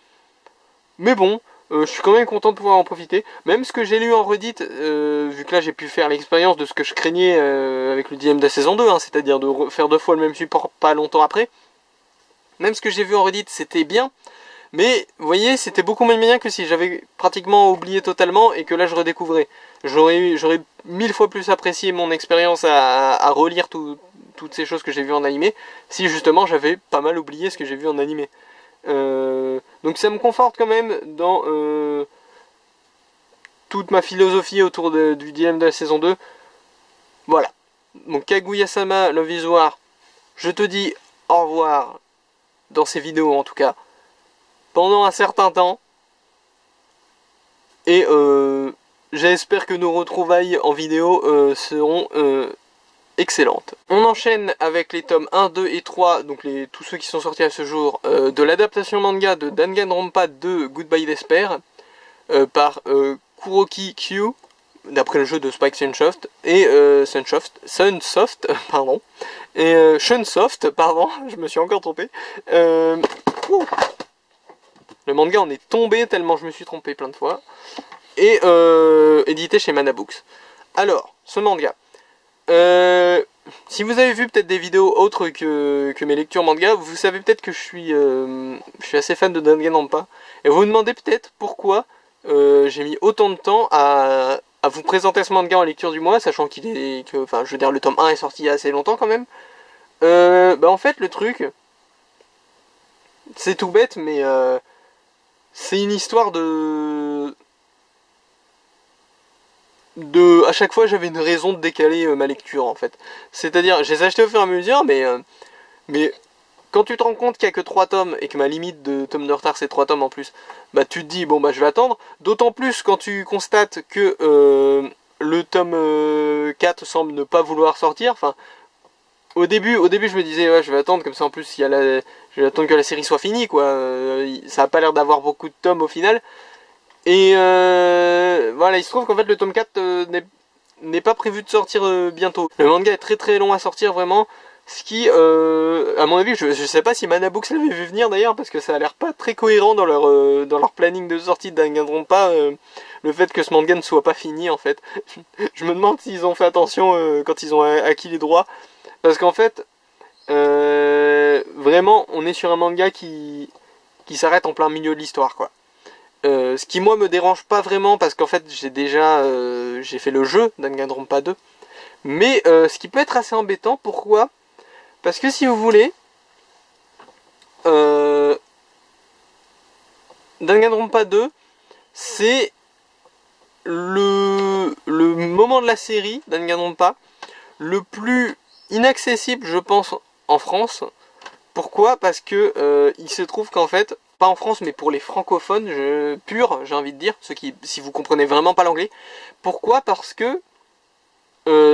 Mais bon, je suis quand même content de pouvoir en profiter. Même ce que j'ai lu en Reddit, vu que là j'ai pu faire l'expérience de ce que je craignais avec le DM de la saison 2, hein, c'est-à-dire de faire 2 fois le même support pas longtemps après. Même ce que j'ai vu en Reddit c'était bien. Mais, vous voyez, c'était beaucoup moins bien que si j'avais pratiquement oublié totalement et que là je redécouvrais. J'aurais 1000 fois plus apprécié mon expérience à relire toutes ces choses que j'ai vues en animé, si justement j'avais pas mal oublié ce que j'ai vu en animé. Donc ça me conforte quand même dans toute ma philosophie autour du dilemme de la saison 2. Voilà. Donc Kaguya-sama Love is War, je te dis au revoir, dans ces vidéos en tout cas, pendant un certain temps. Et j'espère que nos retrouvailles en vidéo seront excellentes. On enchaîne avec les tomes 1, 2 et 3, donc tous ceux qui sont sortis à ce jour, de l'adaptation manga de Danganronpa 2 Goodbye Despair, par Kuroki Q, d'après le jeu de Spike Chunsoft, et Sunsoft, pardon, et Shunsoft, pardon, je me suis encore trompé. Le manga en est tombé tellement je me suis trompé plein de fois. Et édité chez Mana Books. Alors, ce manga. Si vous avez vu peut-être des vidéos autres que mes lectures manga, vous savez peut-être que je suis assez fan de Danganronpa. Et vous vous demandez peut-être pourquoi j'ai mis autant de temps à vous présenter ce manga en lecture du mois, sachant enfin, je veux dire, le tome 1 est sorti il y a assez longtemps quand même. En fait, le truc, c'est tout bête, mais c'est une histoire à chaque fois j'avais une raison de décaler ma lecture en fait. C'est-à-dire, je les ai achetés au fur et à mesure, mais quand tu te rends compte qu'il n'y a que 3 tomes et que ma limite de tomes de retard c'est 3 tomes en plus, bah tu te dis bon bah je vais attendre. D'autant plus quand tu constates que le tome 4 semble ne pas vouloir sortir. Enfin, au début je me disais ouais je vais attendre comme ça en plus je vais attendre que la série soit finie quoi. Ça a pas l'air d'avoir beaucoup de tomes au final. Et voilà, il se trouve qu'en fait le tome 4 n'est pas prévu de sortir bientôt. Le manga est très très long à sortir vraiment. Ce qui, à mon avis, je sais pas si Mana Books l'avait vu venir d'ailleurs, parce que ça a l'air pas très cohérent dans leur planning de sortie de Danganronpa, le fait que ce manga ne soit pas fini en fait. Je me demande s'ils ont fait attention quand ils ont acquis les droits. Parce qu'en fait, vraiment, on est sur un manga qui s'arrête en plein milieu de l'histoire quoi. Ce qui moi me dérange pas vraiment parce qu'en fait j'ai fait le jeu Danganronpa 2. Mais ce qui peut être assez embêtant, pourquoi ? Parce que si vous voulez, Danganronpa 2, c'est le moment de la série, Danganronpa, le plus inaccessible, je pense, en France. Pourquoi? Parce que il se trouve qu'en fait, pas en France, mais pour les francophones purs, j'ai envie de dire, ceux qui, si vous comprenez vraiment pas l'anglais. Pourquoi? Parce que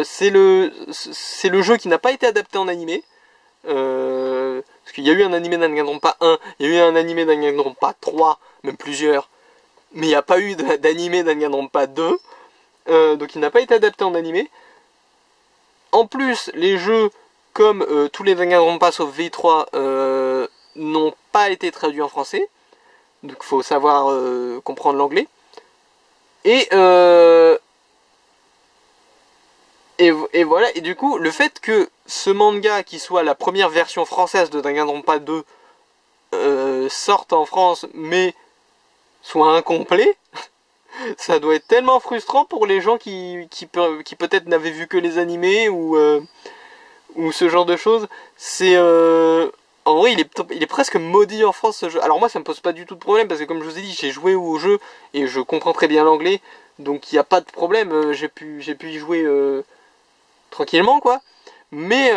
c'est le jeu qui n'a pas été adapté en animé. Parce qu'il y a eu un animé Danganronpa 1, il y a eu un animé Danganronpa 3, même plusieurs, mais il n'y a pas eu d'animé Danganronpa 2, donc il n'a pas été adapté en animé. En plus, les jeux, comme tous les Danganronpa sauf V3, n'ont pas été traduits en français, donc il faut savoir comprendre l'anglais. Et voilà, et du coup, le fait que ce manga, qui soit la première version française de Danganronpa 2, sorte en France, mais soit incomplet, ça doit être tellement frustrant pour les gens qui peut-être n'avaient vu que les animés, ou ce genre de choses. C'est... en vrai, il est presque maudit en France, ce jeu. Alors moi, ça me pose pas du tout de problème, parce que comme je vous ai dit, j'ai joué au jeu, et je comprends très bien l'anglais, donc il n'y a pas de problème, j'ai pu y jouer... tranquillement, quoi. Mais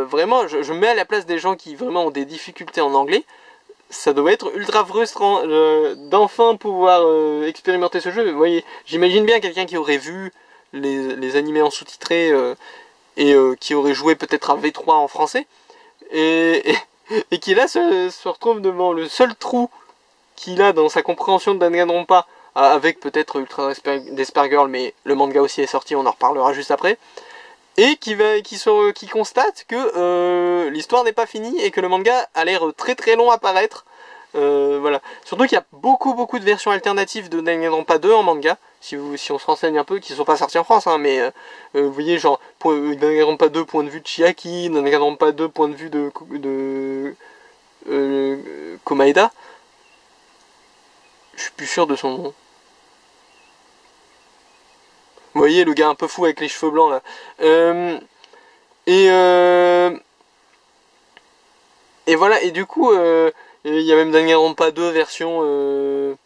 vraiment, je me mets à la place des gens qui vraiment ont des difficultés en anglais. Ça doit être ultra frustrant d'enfin pouvoir expérimenter ce jeu. Vous voyez, j'imagine bien quelqu'un qui aurait vu les animés en sous-titré et qui aurait joué peut-être à V3 en français et qui là se retrouve devant le seul trou qu'il a dans sa compréhension de Danganronpa, avec peut-être Ultra Despair Girl, mais le manga aussi est sorti, on en reparlera juste après. Et qui constate que l'histoire n'est pas finie et que le manga a l'air très très long à paraître. Voilà. Surtout qu'il y a beaucoup de versions alternatives de Danganronpa 2 en manga, si on se renseigne un peu, qui ne sont pas sorties en France, hein, mais vous voyez, genre Danganronpa 2 point de vue de Chiaki, Danganronpa 2 point de vue de Komaeda. Je suis plus sûr de son nom. Vous voyez, le gars un peu fou avec les cheveux blancs là. Et voilà, et du coup, il y a même Danganronpa 2 version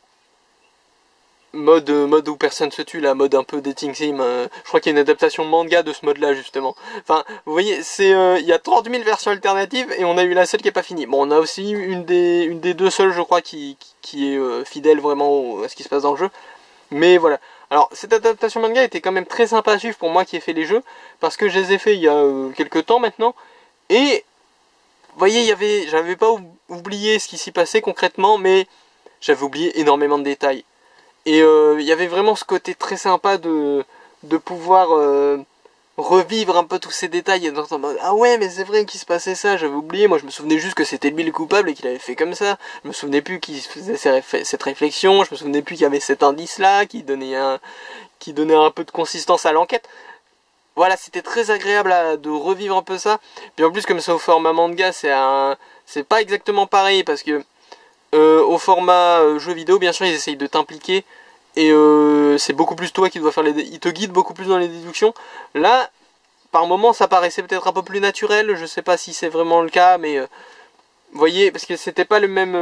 mode où personne se tue, là, mode un peu dating sim. Je crois qu'il y a une adaptation manga de ce mode là, justement. Enfin, vous voyez, il y a 30 000 versions alternatives et on a eu la seule qui est pas finie. Bon, on a aussi une des deux seules, je crois, qui est fidèle vraiment à ce qui se passe dans le jeu. Mais voilà. Alors, cette adaptation manga était quand même très sympa à suivre pour moi qui ai fait les jeux, parce que je les ai fait il y a quelques temps maintenant, et vous voyez, j'avais pas oublié ce qui s'y passait concrètement, mais j'avais oublié énormément de détails. Et il y avait vraiment ce côté très sympa de pouvoir revivre un peu tous ces détails, et en mode, ah ouais, mais c'est vrai qu'il se passait ça, j'avais oublié, moi je me souvenais juste que c'était lui le coupable et qu'il avait fait comme ça, je me souvenais plus qu'il faisait cette réflexion, je me souvenais plus qu'il y avait cet indice là qui donnait un peu de consistance à l'enquête. Voilà, c'était très agréable de revivre un peu ça. Puis en plus, comme c'est au format manga, c'est pas exactement pareil, parce que au format jeu vidéo, bien sûr, ils essayent de t'impliquer, et c'est beaucoup plus toi qui dois faire ils te guident beaucoup plus dans les déductions. Là, par moments, ça paraissait peut-être un peu plus naturel, je sais pas si c'est vraiment le cas, mais vous voyez, parce que c'était pas le même,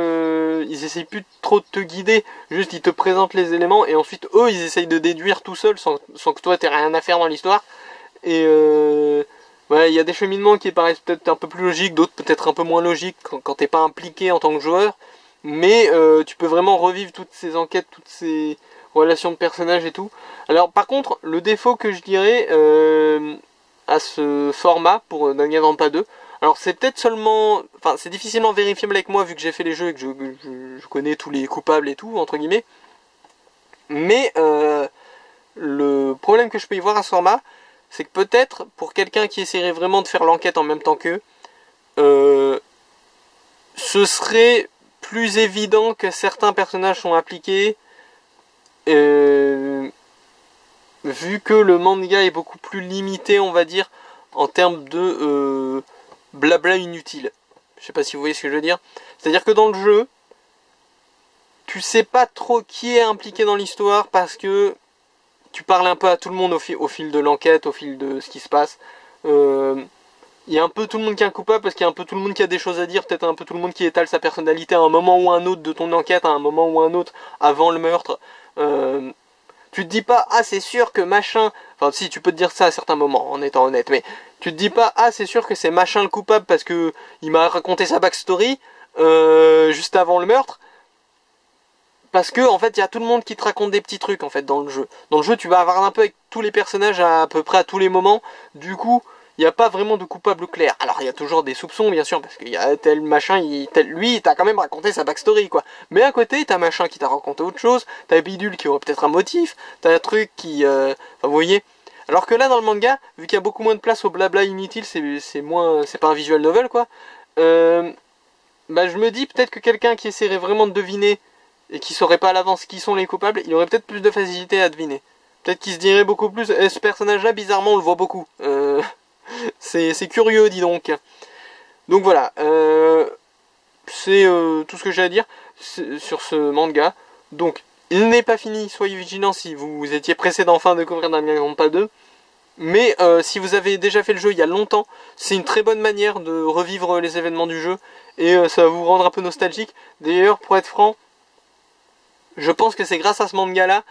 ils essayent plus trop de te guider, juste ils te présentent les éléments, et ensuite eux, ils essayent de déduire tout seul, sans que toi t'aies rien à faire dans l'histoire. Et ouais, il y a des cheminements qui paraissent peut-être un peu plus logiques, d'autres peut-être un peu moins logiques quand t'es pas impliqué en tant que joueur. Mais tu peux vraiment revivre toutes ces enquêtes, toutes ces relations de personnages et tout. Alors par contre, le défaut que je dirais à ce format pour Danganronpa 2, alors c'est peut-être seulement... Enfin, c'est difficilement vérifiable avec moi vu que j'ai fait les jeux et que je connais tous les coupables et tout, entre guillemets. Mais le problème que je peux y voir à ce format, c'est que peut-être pour quelqu'un qui essaierait vraiment de faire l'enquête en même temps qu'eux, ce serait plus évident que certains personnages sont impliqués, vu que le manga est beaucoup plus limité, on va dire, en termes de blabla inutile. Je sais pas si vous voyez ce que je veux dire. C'est-à-dire que dans le jeu, tu sais pas trop qui est impliqué dans l'histoire, parce que tu parles un peu à tout le monde au fil de l'enquête, au fil de ce qui se passe. Il il y a un peu tout le monde qui est un coupable parce qu'il y a un peu tout le monde qui a des choses à dire, peut-être un peu tout le monde qui étale sa personnalité à un moment ou un autre de ton enquête, à un moment ou un autre avant le meurtre. Tu te dis pas, ah c'est sûr que machin, enfin si tu peux te dire ça à certains moments en étant honnête, mais tu te dis pas, ah c'est sûr que c'est machin le coupable parce que il m'a raconté sa backstory juste avant le meurtre. Parce que en fait il y a tout le monde qui te raconte des petits trucs en fait dans le jeu. Dans le jeu tu vas avoir un peu avec tous les personnages à peu près à tous les moments, du coup il n'y a pas vraiment de coupable clair. Alors il y a toujours des soupçons bien sûr, parce qu'il y a tel machin, lui il t'a quand même raconté sa backstory quoi. Mais à côté t'as machin qui t'a raconté autre chose, t'as Bidule qui aurait peut-être un motif, t'as un truc qui... Enfin vous voyez. Alors que là dans le manga, vu qu'il y a beaucoup moins de place au blabla inutile, c'est moins... c'est pas un visual novel quoi. Bah je me dis peut-être que quelqu'un qui essaierait vraiment de deviner et qui saurait pas à l'avance qui sont les coupables, il aurait peut-être plus de facilité à deviner. Peut-être qu'il se dirait beaucoup plus, ce personnage là bizarrement on le voit beaucoup. C'est curieux, dis donc. Donc voilà, c'est tout ce que j'ai à dire sur ce manga. Donc, il n'est pas fini, soyez vigilants si vous étiez pressé d'enfin découvrir Danganronpa 2. Mais si vous avez déjà fait le jeu il y a longtemps, c'est une très bonne manière de revivre les événements du jeu. Et ça va vous rendre un peu nostalgique. D'ailleurs, pour être franc, je pense que c'est grâce à ce manga-là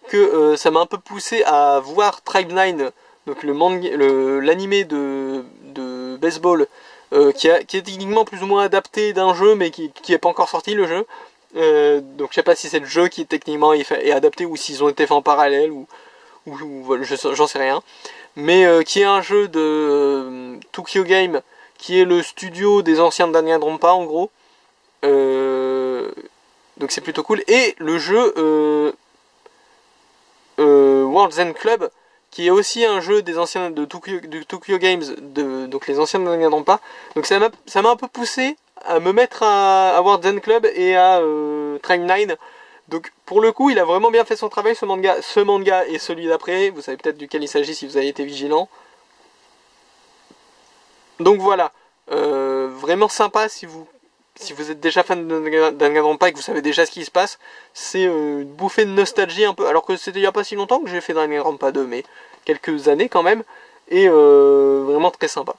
que ça m'a un peu poussé à voir Tribe 9. Donc l'animé de baseball qui est techniquement plus ou moins adapté d'un jeu mais qui est pas encore sorti le jeu. Donc je sais pas si c'est le jeu qui techniquement est adapté ou s'ils ont été faits en parallèle ou j'en sais rien. Mais qui est un jeu de Tokyo Game qui est le studio des anciens de Danganronpa en gros. Donc c'est plutôt cool. Et le jeu World's End Club qui est aussi un jeu des anciens de Tokyo Games, donc les anciens de Danganronpa. Donc ça m'a un peu poussé à me mettre à World's End Club et à Train 9. Donc pour le coup, il a vraiment bien fait son travail ce manga et celui d'après. Vous savez peut-être duquel il s'agit si vous avez été vigilant. Donc voilà, vraiment sympa si vous êtes déjà fan de Danganronpa et que vous savez déjà ce qui se passe, c'est une bouffée de nostalgie un peu, alors que c'était il n'y a pas si longtemps que j'ai fait Danganronpa 2, mais quelques années quand même, et vraiment très sympa.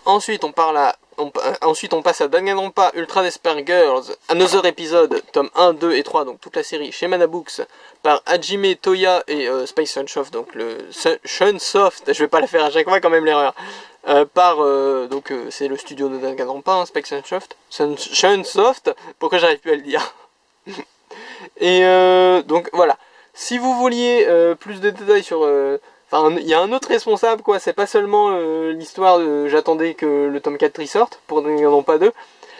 Ensuite on passe à Danganronpa Ultra Despair Girls, Another Episode, tome 1, 2 et 3, donc toute la série chez Mana Books, par Hajime Toya et Space Sunsoft, donc le Shunsoft, je vais pas la faire à chaque fois quand même l'erreur. Donc c'est le studio de Danganronpa, hein, Space Shunsoft, pourquoi j'arrive plus à le dire. Et donc voilà, si vous vouliez plus de détails sur... Enfin, il y a un autre responsable, quoi, c'est pas seulement l'histoire de... J'attendais que le tome 4 sorte, pour Danganronpa 2.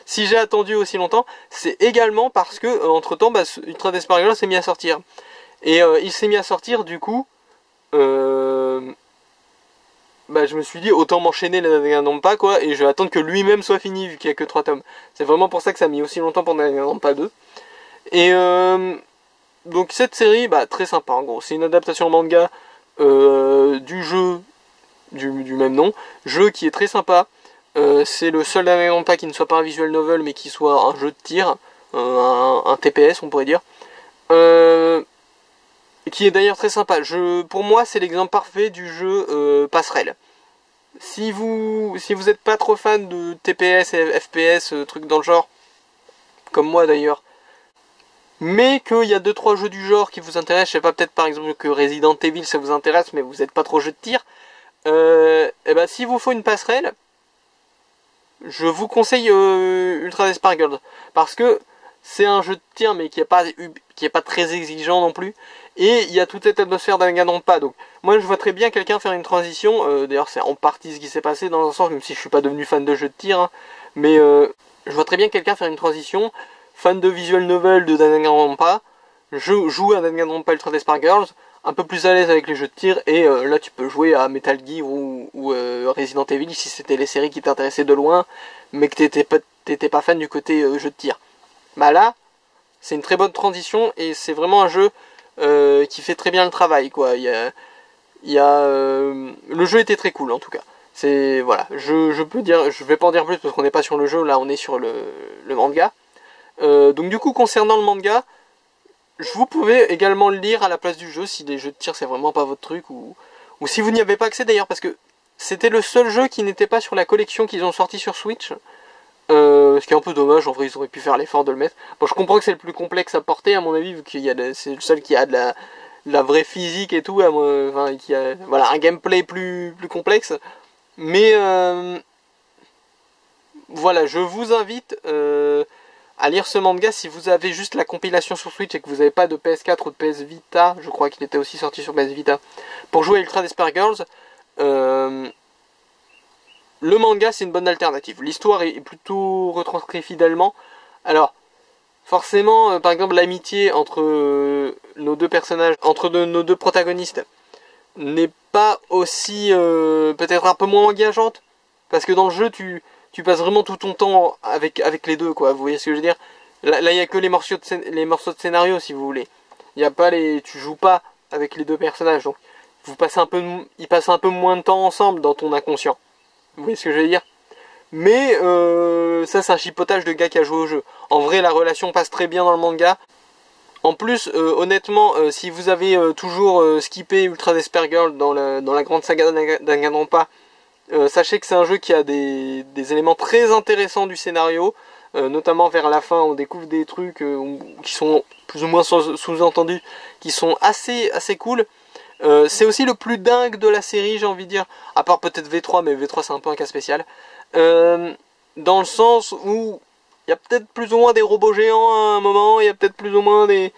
Si j'ai attendu aussi longtemps, c'est également parce que, entre temps, Ultra Despair Girls s'est mis à sortir. Et il s'est mis à sortir, du coup... je me suis dit autant m'enchaîner la Danganronpa quoi, et je vais attendre que lui-même soit fini vu qu'il n'y a que 3 tomes. C'est vraiment pour ça que ça a mis aussi longtemps pour Danganronpa 2. Et donc cette série, très sympa en gros. C'est une adaptation manga du jeu du même nom. Jeu qui est très sympa. C'est le seul Danganronpa qui ne soit pas un visual novel mais qui soit un jeu de tir. Un TPS on pourrait dire. Qui est d'ailleurs très sympa. Pour moi, c'est l'exemple parfait du jeu passerelle. Si vous n'êtes pas trop fan de TPS, FPS, trucs dans le genre, comme moi d'ailleurs, mais qu'il y a 2-3 jeux du genre qui vous intéressent, je sais pas, peut-être par exemple que Resident Evil ça vous intéresse, mais vous n'êtes pas trop jeu de tir, s'il vous faut une passerelle, je vous conseille Ultra Despair Girls, parce que c'est un jeu de tir mais qui est pas très exigeant non plus. Et il y a toute cette atmosphère Danganronpa. Donc moi je vois très bien quelqu'un faire une transition. D'ailleurs c'est en partie ce qui s'est passé dans un sens, même si je suis pas devenu fan de jeux de tir. Hein, mais je vois très bien quelqu'un faire une transition. Fan de visual novel de Danganronpa. Joue à Danganronpa Ultra Despair Girls. Un peu plus à l'aise avec les jeux de tir. Et là tu peux jouer à Metal Gear ou Resident Evil si c'était les séries qui t'intéressaient de loin. Mais que t'étais pas fan du côté jeu de tir. Là, c'est une très bonne transition. Et c'est vraiment un jeu... qui fait très bien le travail quoi. Le jeu était très cool en tout cas. C'est voilà, je peux dire, je vais pas en dire plus parce qu'on n'est pas sur le jeu, là on est sur le manga. Donc du coup concernant le manga, vous pouvez également le lire à la place du jeu si les jeux de tir c'est vraiment pas votre truc ou si vous n'y avez pas accès d'ailleurs parce que c'était le seul jeu qui n'était pas sur la collection qu'ils ont sorti sur Switch. Ce qui est un peu dommage, en vrai ils auraient pu faire l'effort de le mettre. Bon, je comprends que c'est le plus complexe à porter à mon avis, vu qu'il y a c'est le seul qui a de la vraie physique et tout, enfin, qui a voilà, un gameplay plus complexe. Mais voilà, je vous invite à lire ce manga si vous avez juste la compilation sur Switch et que vous n'avez pas de PS4 ou de PS Vita. Je crois qu'il était aussi sorti sur PS Vita. Pour jouer à Ultra Despair Girls, le manga c'est une bonne alternative. L'histoire est plutôt retranscrite fidèlement. Alors, forcément, par exemple, l'amitié entre nos deux personnages, entre nos deux protagonistes, n'est pas aussi, peut-être un peu moins engageante. Parce que dans le jeu, tu passes vraiment tout ton temps avec les deux, quoi. Vous voyez ce que je veux dire? Là, il n'y a que les morceaux de scénario, si vous voulez. Il y a pas tu joues pas avec les deux personnages, donc ils passent un peu moins de temps ensemble dans ton inconscient. Vous voyez ce que je veux dire? Mais ça, c'est un chipotage de gars qui a joué au jeu. En vrai, la relation passe très bien dans le manga. En plus, honnêtement, si vous avez toujours skippé Ultra Despair Girl dans la grande saga d'Danganronpa, sachez que c'est un jeu qui a des éléments très intéressants du scénario. Notamment vers la fin, on découvre des trucs qui sont plus ou moins sous-entendus, qui sont assez cool. C'est aussi le plus dingue de la série, j'ai envie de dire, à part peut-être V3, mais V3 c'est un peu un cas spécial, dans le sens où il y a peut-être plus ou moins des robots géants à un moment, il y a peut-être plus ou moins des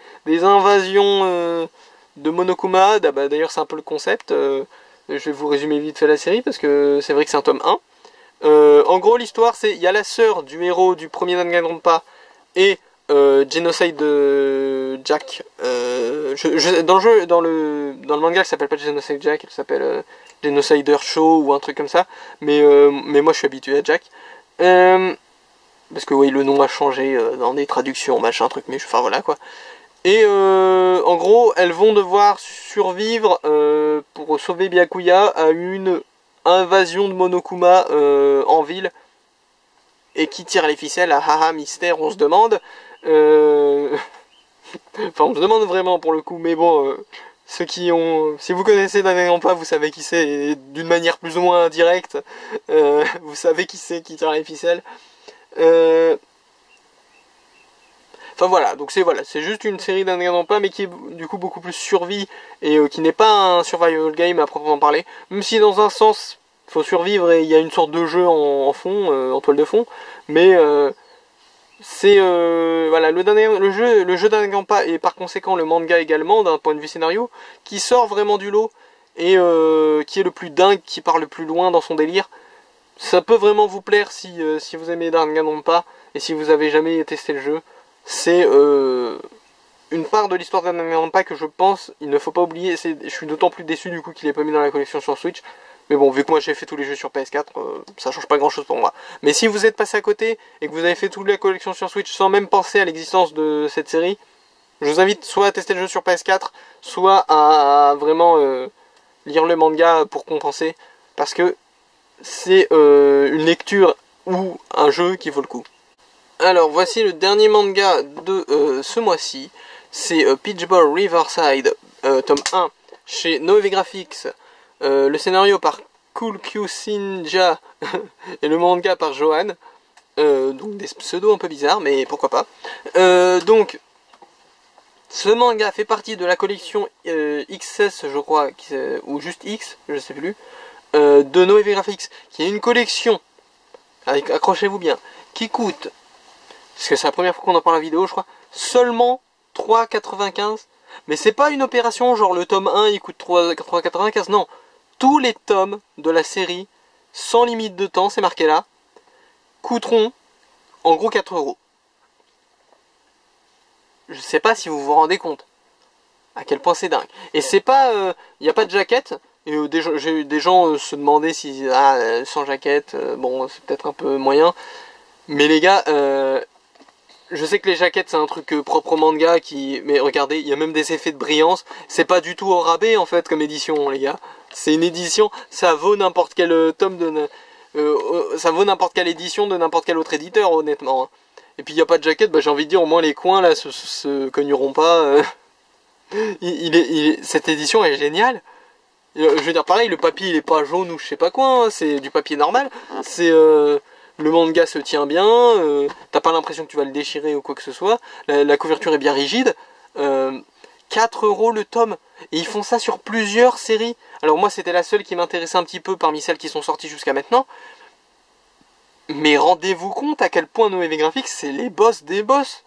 invasions de Monokuma. D'ailleurs c'est un peu le concept, je vais vous résumer vite fait la série parce que c'est vrai que c'est un tome 1. En gros l'histoire c'est, il y a la sœur du héros du premier Danganronpa et Genocide Jack. Dans le manga, elle s'appelle pas Genocide Jack, elle s'appelle Genocider Show ou un truc comme ça. Mais moi, je suis habitué à Jack. Parce que oui, le nom a changé dans des traductions, machin, truc, mais enfin voilà quoi. Et en gros, elles vont devoir survivre pour sauver Byakuya à une invasion de Monokuma en ville. Et qui tire les ficelles? Ah haha, mystère, on se demande. Enfin, on se demande vraiment pour le coup, mais bon, si vous connaissez Danganronpa, vous savez qui c'est, et d'une manière plus ou moins indirecte, vous savez qui c'est qui tire les ficelles. Enfin voilà, donc c'est juste une série Danganronpa, mais qui est du coup beaucoup plus survie, et qui n'est pas un survival game à proprement parler, même si dans un sens, il faut survivre et il y a une sorte de jeu en fond, en toile de fond, mais c'est voilà, le jeu Danganronpa et par conséquent le manga également d'un point de vue scénario qui sort vraiment du lot et qui est le plus dingue, qui part le plus loin dans son délire. Ça peut vraiment vous plaire si vous aimez Danganronpa et si vous avez jamais testé le jeu. C'est une part de l'histoire de Danganronpa que je pense il ne faut pas oublier. Je suis d'autant plus déçu du coup qu'il est pas mis dans la collection sur Switch. Mais bon, vu que moi j'ai fait tous les jeux sur PS4, ça change pas grand chose pour moi. Mais si vous êtes passé à côté et que vous avez fait toute la collection sur Switch sans même penser à l'existence de cette série, je vous invite soit à tester le jeu sur PS4, soit à vraiment lire le manga pour compenser. Parce que c'est une lecture ou un jeu qui vaut le coup. Alors voici le dernier manga de ce mois-ci. C'est Pitchball Riverside, tome 1, chez Noé Graphics. Le scénario par Cool Q Sinja et le manga par Johan. Donc des pseudos un peu bizarres, mais pourquoi pas. Donc, ce manga fait partie de la collection XS, je crois, ou juste X, je sais plus, de Noé Graphics, qui est une collection, accrochez-vous bien, qui coûte, parce que c'est la première fois qu'on en parle en vidéo, je crois, seulement 3,95. Mais c'est pas une opération genre le tome 1 il coûte 3,95, non. Tous les tomes de la série, sans limite de temps, c'est marqué là, coûteront en gros 4 €. Je sais pas si vous vous rendez compte à quel point c'est dingue. Et c'est pas, il n'y a pas de jaquette. Et j'ai eu des gens se demandaient si sans jaquette, bon c'est peut-être un peu moyen. Mais les gars, je sais que les jaquettes c'est un truc propre au manga mais regardez, il y a même des effets de brillance. C'est pas du tout au rabais en fait comme édition les gars. C'est une édition, ça vaut n'importe quel tome ça vaut n'importe quelle édition de n'importe quel autre éditeur honnêtement. Hein. Et puis il n'y a pas de jaquette, j'ai envie de dire au moins les coins là se cogneront pas. Cette édition est géniale. Je veux dire, pareil, le papier il est pas jaune ou je sais pas quoi, hein, c'est du papier normal. C'est le manga se tient bien, t'as pas l'impression que tu vas le déchirer ou quoi que ce soit. La couverture est bien rigide. 4 € le tome. Et ils font ça sur plusieurs séries. Alors moi c'était la seule qui m'intéressait un petit peu parmi celles qui sont sorties jusqu'à maintenant. Mais rendez-vous compte à quel point Noévé Graphics c'est les boss des boss.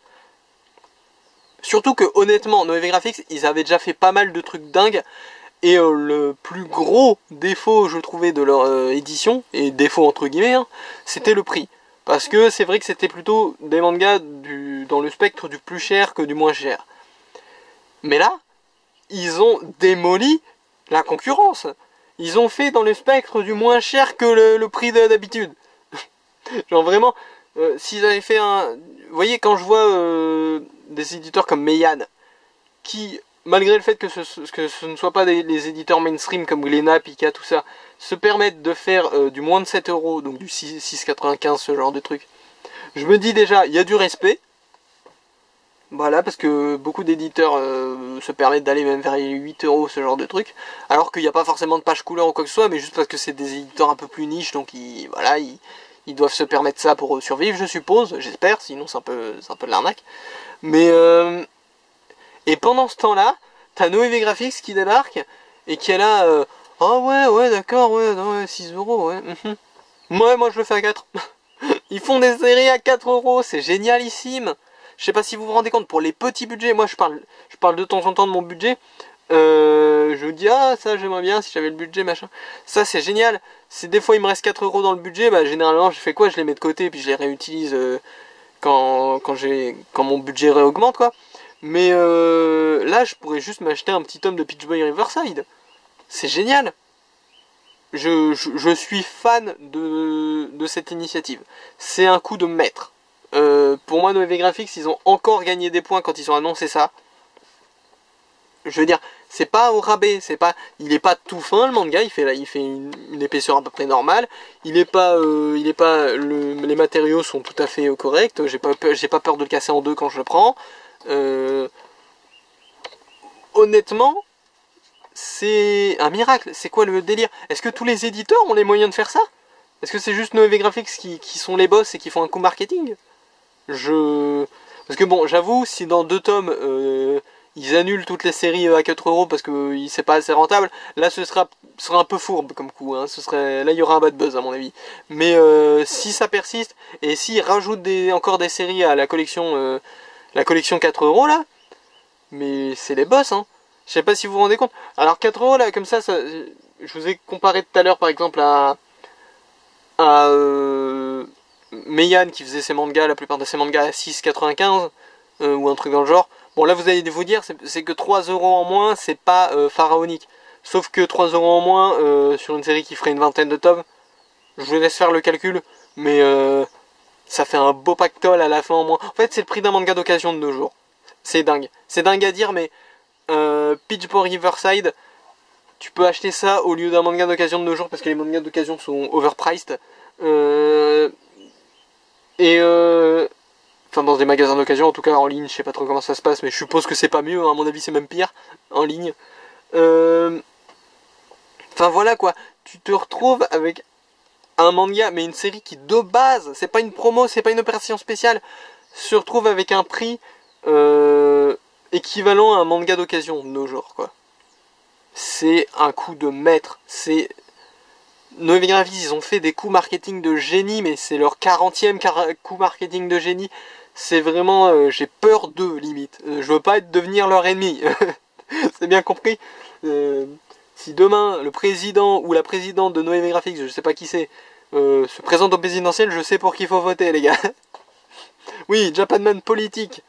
Surtout que honnêtement, Noévé Graphics, ils avaient déjà fait pas mal de trucs dingues. Et le plus gros défaut, je trouvais, de leur édition, et défaut entre guillemets, hein, c'était le prix. Parce que c'est vrai que c'était plutôt des mangas dans le spectre du plus cher que du moins cher. Mais là, ils ont démoli la concurrence. Ils ont fait dans le spectre du moins cher que le prix d'habitude. Genre vraiment, s'ils avaient fait un... Vous voyez, quand je vois des éditeurs comme Meian, qui, malgré le fait que ce ne soit pas les éditeurs mainstream comme Glénat, Pika, tout ça, se permettent de faire du moins de 7 €, donc du 6,95, ce genre de truc. Je me dis déjà, il y a du respect. Voilà, parce que beaucoup d'éditeurs se permettent d'aller même vers les 8 €, ce genre de truc. Alors qu'il n'y a pas forcément de page couleur ou quoi que ce soit, mais juste parce que c'est des éditeurs un peu plus niches, donc voilà, ils doivent se permettre ça pour survivre, je suppose, j'espère, sinon c'est un peu de l'arnaque. Mais, et pendant ce temps-là, t'as Noévé Graphics qui débarque, et qui est là, oh ouais, d'accord, ouais, non, ouais, 6 €, ouais, ouais, moi je le fais à 4. Ils font des séries à 4 €, c'est génialissime. Je sais pas si vous vous rendez compte, pour les petits budgets, moi je parle de temps en temps de mon budget, je vous dis, ah ça j'aimerais bien si j'avais le budget, machin. Ça c'est génial. Si des fois il me reste 4 € dans le budget, bah généralement je fais quoi? Je les mets de côté puis je les réutilise quand mon budget réaugmente, quoi. Mais là je pourrais juste m'acheter un petit tome de Peach Boy Riverside. C'est génial. Je suis fan de cette initiative. C'est un coup de maître. Pour moi, Noévé Graphics, ils ont encore gagné des points quand ils ont annoncé ça. Je veux dire, c'est pas au rabais, il est pas tout fin le manga, il fait une épaisseur à peu près normale. Les matériaux sont tout à fait corrects. J'ai pas peur de le casser en deux quand je le prends. Honnêtement, c'est un miracle. C'est quoi le délire? Est-ce que tous les éditeurs ont les moyens de faire ça? Est-ce que c'est juste Noévé Graphics qui sont les boss et qui font un coup marketing? Parce que bon, j'avoue, si dans 2 tomes, ils annulent toutes les séries à 4 € parce que c'est pas assez rentable, là ce sera un peu fourbe comme coup, hein. Là il y aura un bad buzz à mon avis. Mais si ça persiste, et s'ils rajoutent encore des séries à la collection 4 € là, mais c'est les boss, hein. Je sais pas si vous vous rendez compte. Alors 4 € là, comme ça, je vous ai comparé tout à l'heure par exemple à Meian qui faisait ses mangas, la plupart de ses mangas à 6,95 ou un truc dans le genre. Bon là vous allez vous dire, c'est que 3 € en moins, c'est pas pharaonique. Sauf que 3 € en moins sur une série qui ferait une vingtaine de tomes, je vous laisse faire le calcul, mais ça fait un beau pactole à la fin en moins. En fait c'est le prix d'un manga d'occasion de nos jours. C'est dingue. C'est dingue à dire, mais Peach Boy Riverside, tu peux acheter ça au lieu d'un manga d'occasion de nos jours parce que les mangas d'occasion sont overpriced. Enfin dans des magasins d'occasion, en tout cas en ligne, je sais pas trop comment ça se passe, mais je suppose que c'est pas mieux, hein, à mon avis c'est même pire en ligne. Enfin voilà quoi, tu te retrouves avec un manga, mais une série qui de base, c'est pas une promo, c'est pas une opération spéciale, se retrouve avec un prix équivalent à un manga d'occasion de nos jours, quoi. C'est un coup de maître. Noévé Graphics, ils ont fait des coups marketing de génie, mais c'est leur 40e coup marketing de génie. C'est vraiment, j'ai peur d'eux, limite. Je veux pas devenir leur ennemi. C'est bien compris. Si demain, le président ou la présidente de Noévé Graphics, je sais pas qui c'est, se présente au présidentiel, je sais pour qui il faut voter, les gars. Oui, Japanman politique.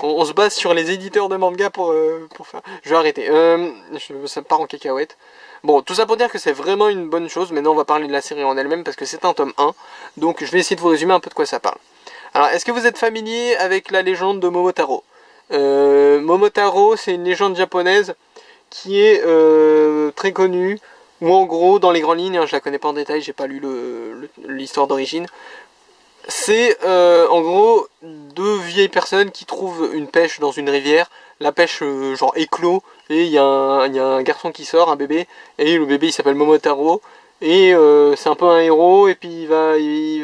On se base sur les éditeurs de manga pour faire... Je vais arrêter. Ça part en cacahuète. Bon, tout ça pour dire que c'est vraiment une bonne chose. Maintenant, on va parler de la série en elle-même parce que c'est un tome 1. Donc, je vais essayer de vous résumer un peu de quoi ça parle. Alors, est-ce que vous êtes familier avec la légende de Momotaro? Momotaro, c'est une légende japonaise qui est très connue. Ou en gros, dans les grandes lignes, hein, je la connais pas en détail, j'ai pas lu l'histoire d'origine. C'est en gros 2 vieilles personnes qui trouvent une pêche dans une rivière. La pêche genre éclot et il y a un garçon qui sort, un bébé, et le bébé il s'appelle Momotaro, et c'est un peu un héros, et puis il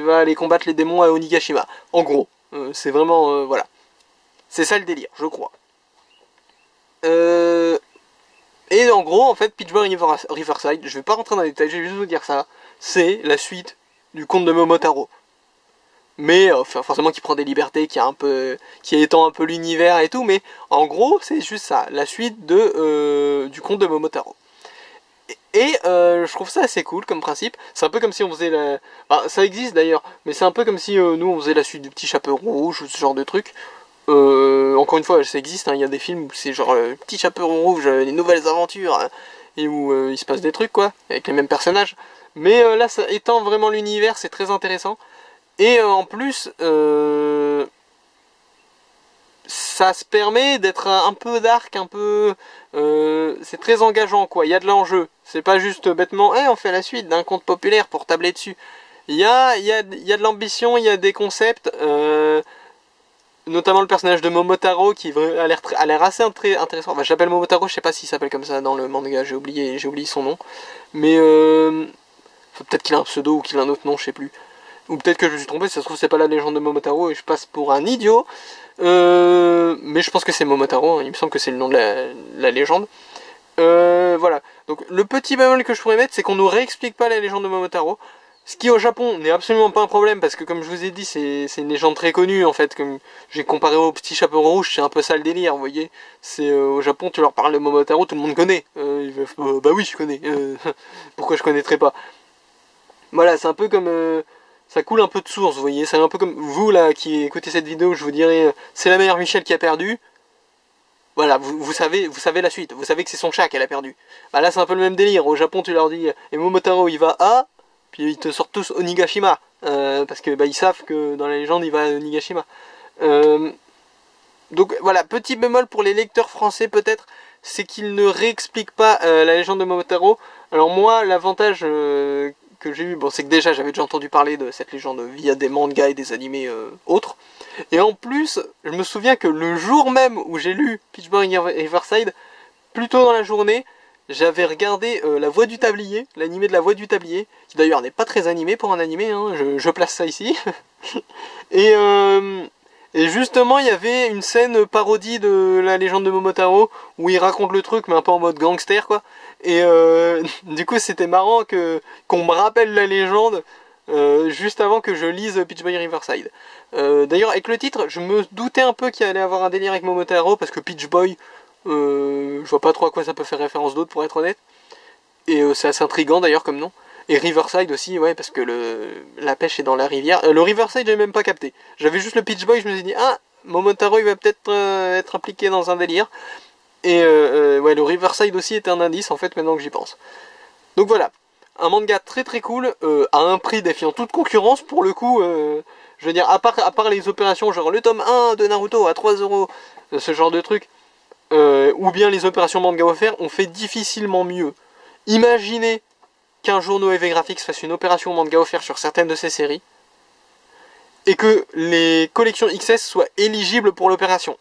va aller combattre les démons à Onigashima. En gros, c'est vraiment, voilà. C'est ça le délire, je crois. Et en gros, en fait, Peach Boy Riverside, je vais pas rentrer dans les détails, je vais juste vous dire ça, c'est la suite du conte de Momotaro. Mais forcément qui prend des libertés, qui étend un peu l'univers et tout, mais en gros c'est juste ça, la suite du conte de Momotaro. Et je trouve ça assez cool comme principe. C'est un peu comme si on faisait la... Enfin, ça existe d'ailleurs, mais c'est un peu comme si nous on faisait la suite du Petit Chapeau Rouge ou ce genre de truc. Encore une fois, ça existe, hein, il y a des films où c'est genre Petit Chapeau Rouge, les nouvelles aventures, hein, et où il se passe des trucs quoi, avec les mêmes personnages. Mais là ça étend vraiment l'univers, c'est très intéressant. Et en plus, ça se permet d'être un peu dark, un peu... c'est très engageant quoi, il y a de l'enjeu. C'est pas juste bêtement, on fait la suite d'un conte populaire pour tabler dessus. Il y a de l'ambition, il y a des concepts, notamment le personnage de Momotaro qui a l'air assez intéressant. Enfin, j'appelle Momotaro, je sais pas s'il s'appelle comme ça dans le manga, j'ai oublié son nom. Mais peut-être qu'il a un pseudo ou qu'il a un autre nom, je sais plus. Ou peut-être que je me suis trompé, ça se trouve c'est pas la légende de Momotaro et je passe pour un idiot. Mais je pense que c'est Momotaro, hein, il me semble que c'est le nom de la légende. Voilà, donc le petit bémol que je pourrais mettre, c'est qu'on nous réexplique pas la légende de Momotaro. Ce qui au Japon n'est absolument pas un problème, parce que comme je vous ai dit, c'est une légende très connue en fait. Comme j'ai comparé au Petit Chapeau Rouge, c'est un peu ça le délire, vous voyez. C'est au Japon, tu leur parles de Momotaro, tout le monde connaît. Bah oui, je connais. Pourquoi je connaîtrais pas? Voilà, c'est un peu comme... ça coule un peu de source, vous voyez, c'est un peu comme vous là qui écoutez cette vidéo, je vous dirais c'est la meilleure Michel qui a perdu. Voilà, vous savez la suite, vous savez que c'est son chat qu'elle a perdu. Bah là c'est un peu le même délire, au Japon tu leur dis et Momotaro il va à, puis ils te sortent tous Onigashima, parce que bah ils savent que dans la légende il va à Onigashima. Donc voilà, petit bémol pour les lecteurs français peut-être, c'est qu'ils ne réexpliquent pas la légende de Momotaro. Alors moi l'avantage que j'ai eu, bon c'est que déjà j'avais déjà entendu parler de cette légende via des mangas et des animés autres, et en plus je me souviens que le jour même où j'ai lu Peach Boy Riverside, plus tôt dans la journée, j'avais regardé La Voix du Tablier, l'animé de La Voix du Tablier, qui d'ailleurs n'est pas très animé pour un animé, hein, je place ça ici, et justement il y avait une scène parodie de la légende de Momotaro, où il raconte le truc mais un peu en mode gangster quoi. Et du coup c'était marrant qu'on me rappelle la légende juste avant que je lise Peach Boy Riverside. D'ailleurs avec le titre je me doutais un peu qu'il allait avoir un délire avec Momotaro, parce que Peach Boy, je vois pas trop à quoi ça peut faire référence d'autre pour être honnête. Et c'est assez intriguant d'ailleurs comme nom. Et Riverside aussi, ouais, parce que la pêche est dans la rivière. Le Riverside j'avais même pas capté. J'avais juste le Peach Boy, je me suis dit ah, Momotaro il va peut-être être impliqué dans un délire. Et ouais, le Riverside aussi est un indice en fait maintenant que j'y pense. Donc voilà, un manga très très cool, à un prix défiant toute concurrence pour le coup. Je veux dire, à part les opérations genre le tome 1 de Naruto à 3€, ce genre de truc, ou bien les opérations manga offerts, on fait difficilement mieux. Imaginez qu'un jour Noévé Graphics fasse une opération manga offert sur certaines de ces séries, et que les collections XS soient éligibles pour l'opération.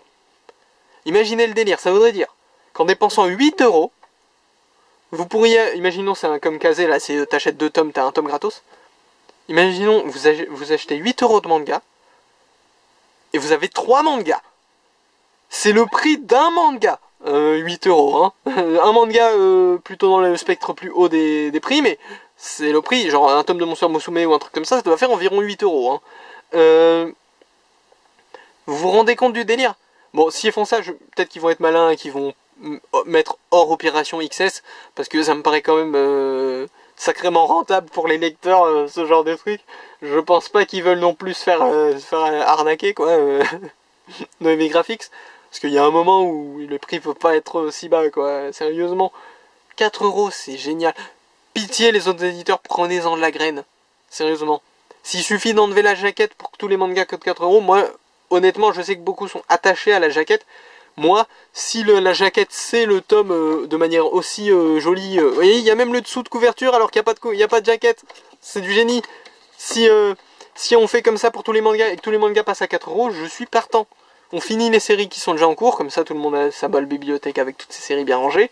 Imaginez le délire, ça voudrait dire qu'en dépensant 8€, vous pourriez, imaginons c'est un comme Kazé, là c'est t'achètes 2 tomes, t'as un tome gratos. Imaginons vous achetez 8€ de manga, et vous avez 3 mangas. C'est le prix d'un manga, 8€, hein. Un manga plutôt dans le spectre plus haut des prix, mais c'est le prix, genre un tome de Monsieur Musume ou un truc comme ça doit faire environ 8€. Hein. Vous vous rendez compte du délire? Bon, s'ils font ça, peut-être qu'ils vont être malins et qu'ils vont mettre hors opération XS, parce que ça me paraît quand même sacrément rentable pour les lecteurs, ce genre de truc. Je pense pas qu'ils veulent non plus se faire arnaquer, quoi, Noévé Graphics, parce qu'il y a un moment où le prix peut pas être si bas, quoi, sérieusement. 4€, c'est génial. Pitié les autres éditeurs, prenez-en de la graine, sérieusement. S'il suffit d'enlever la jaquette pour que tous les mangas coûtent 4€, moi... Honnêtement, je sais que beaucoup sont attachés à la jaquette. Moi, si la jaquette c'est le tome de manière aussi jolie... vous voyez, il y a même le dessous de couverture alors qu'il n'y a pas de jaquette. C'est du génie. Si on fait comme ça pour tous les mangas et que tous les mangas passent à 4€, je suis partant. On finit les séries qui sont déjà en cours, comme ça tout le monde a sa bonne bibliothèque avec toutes ces séries bien rangées.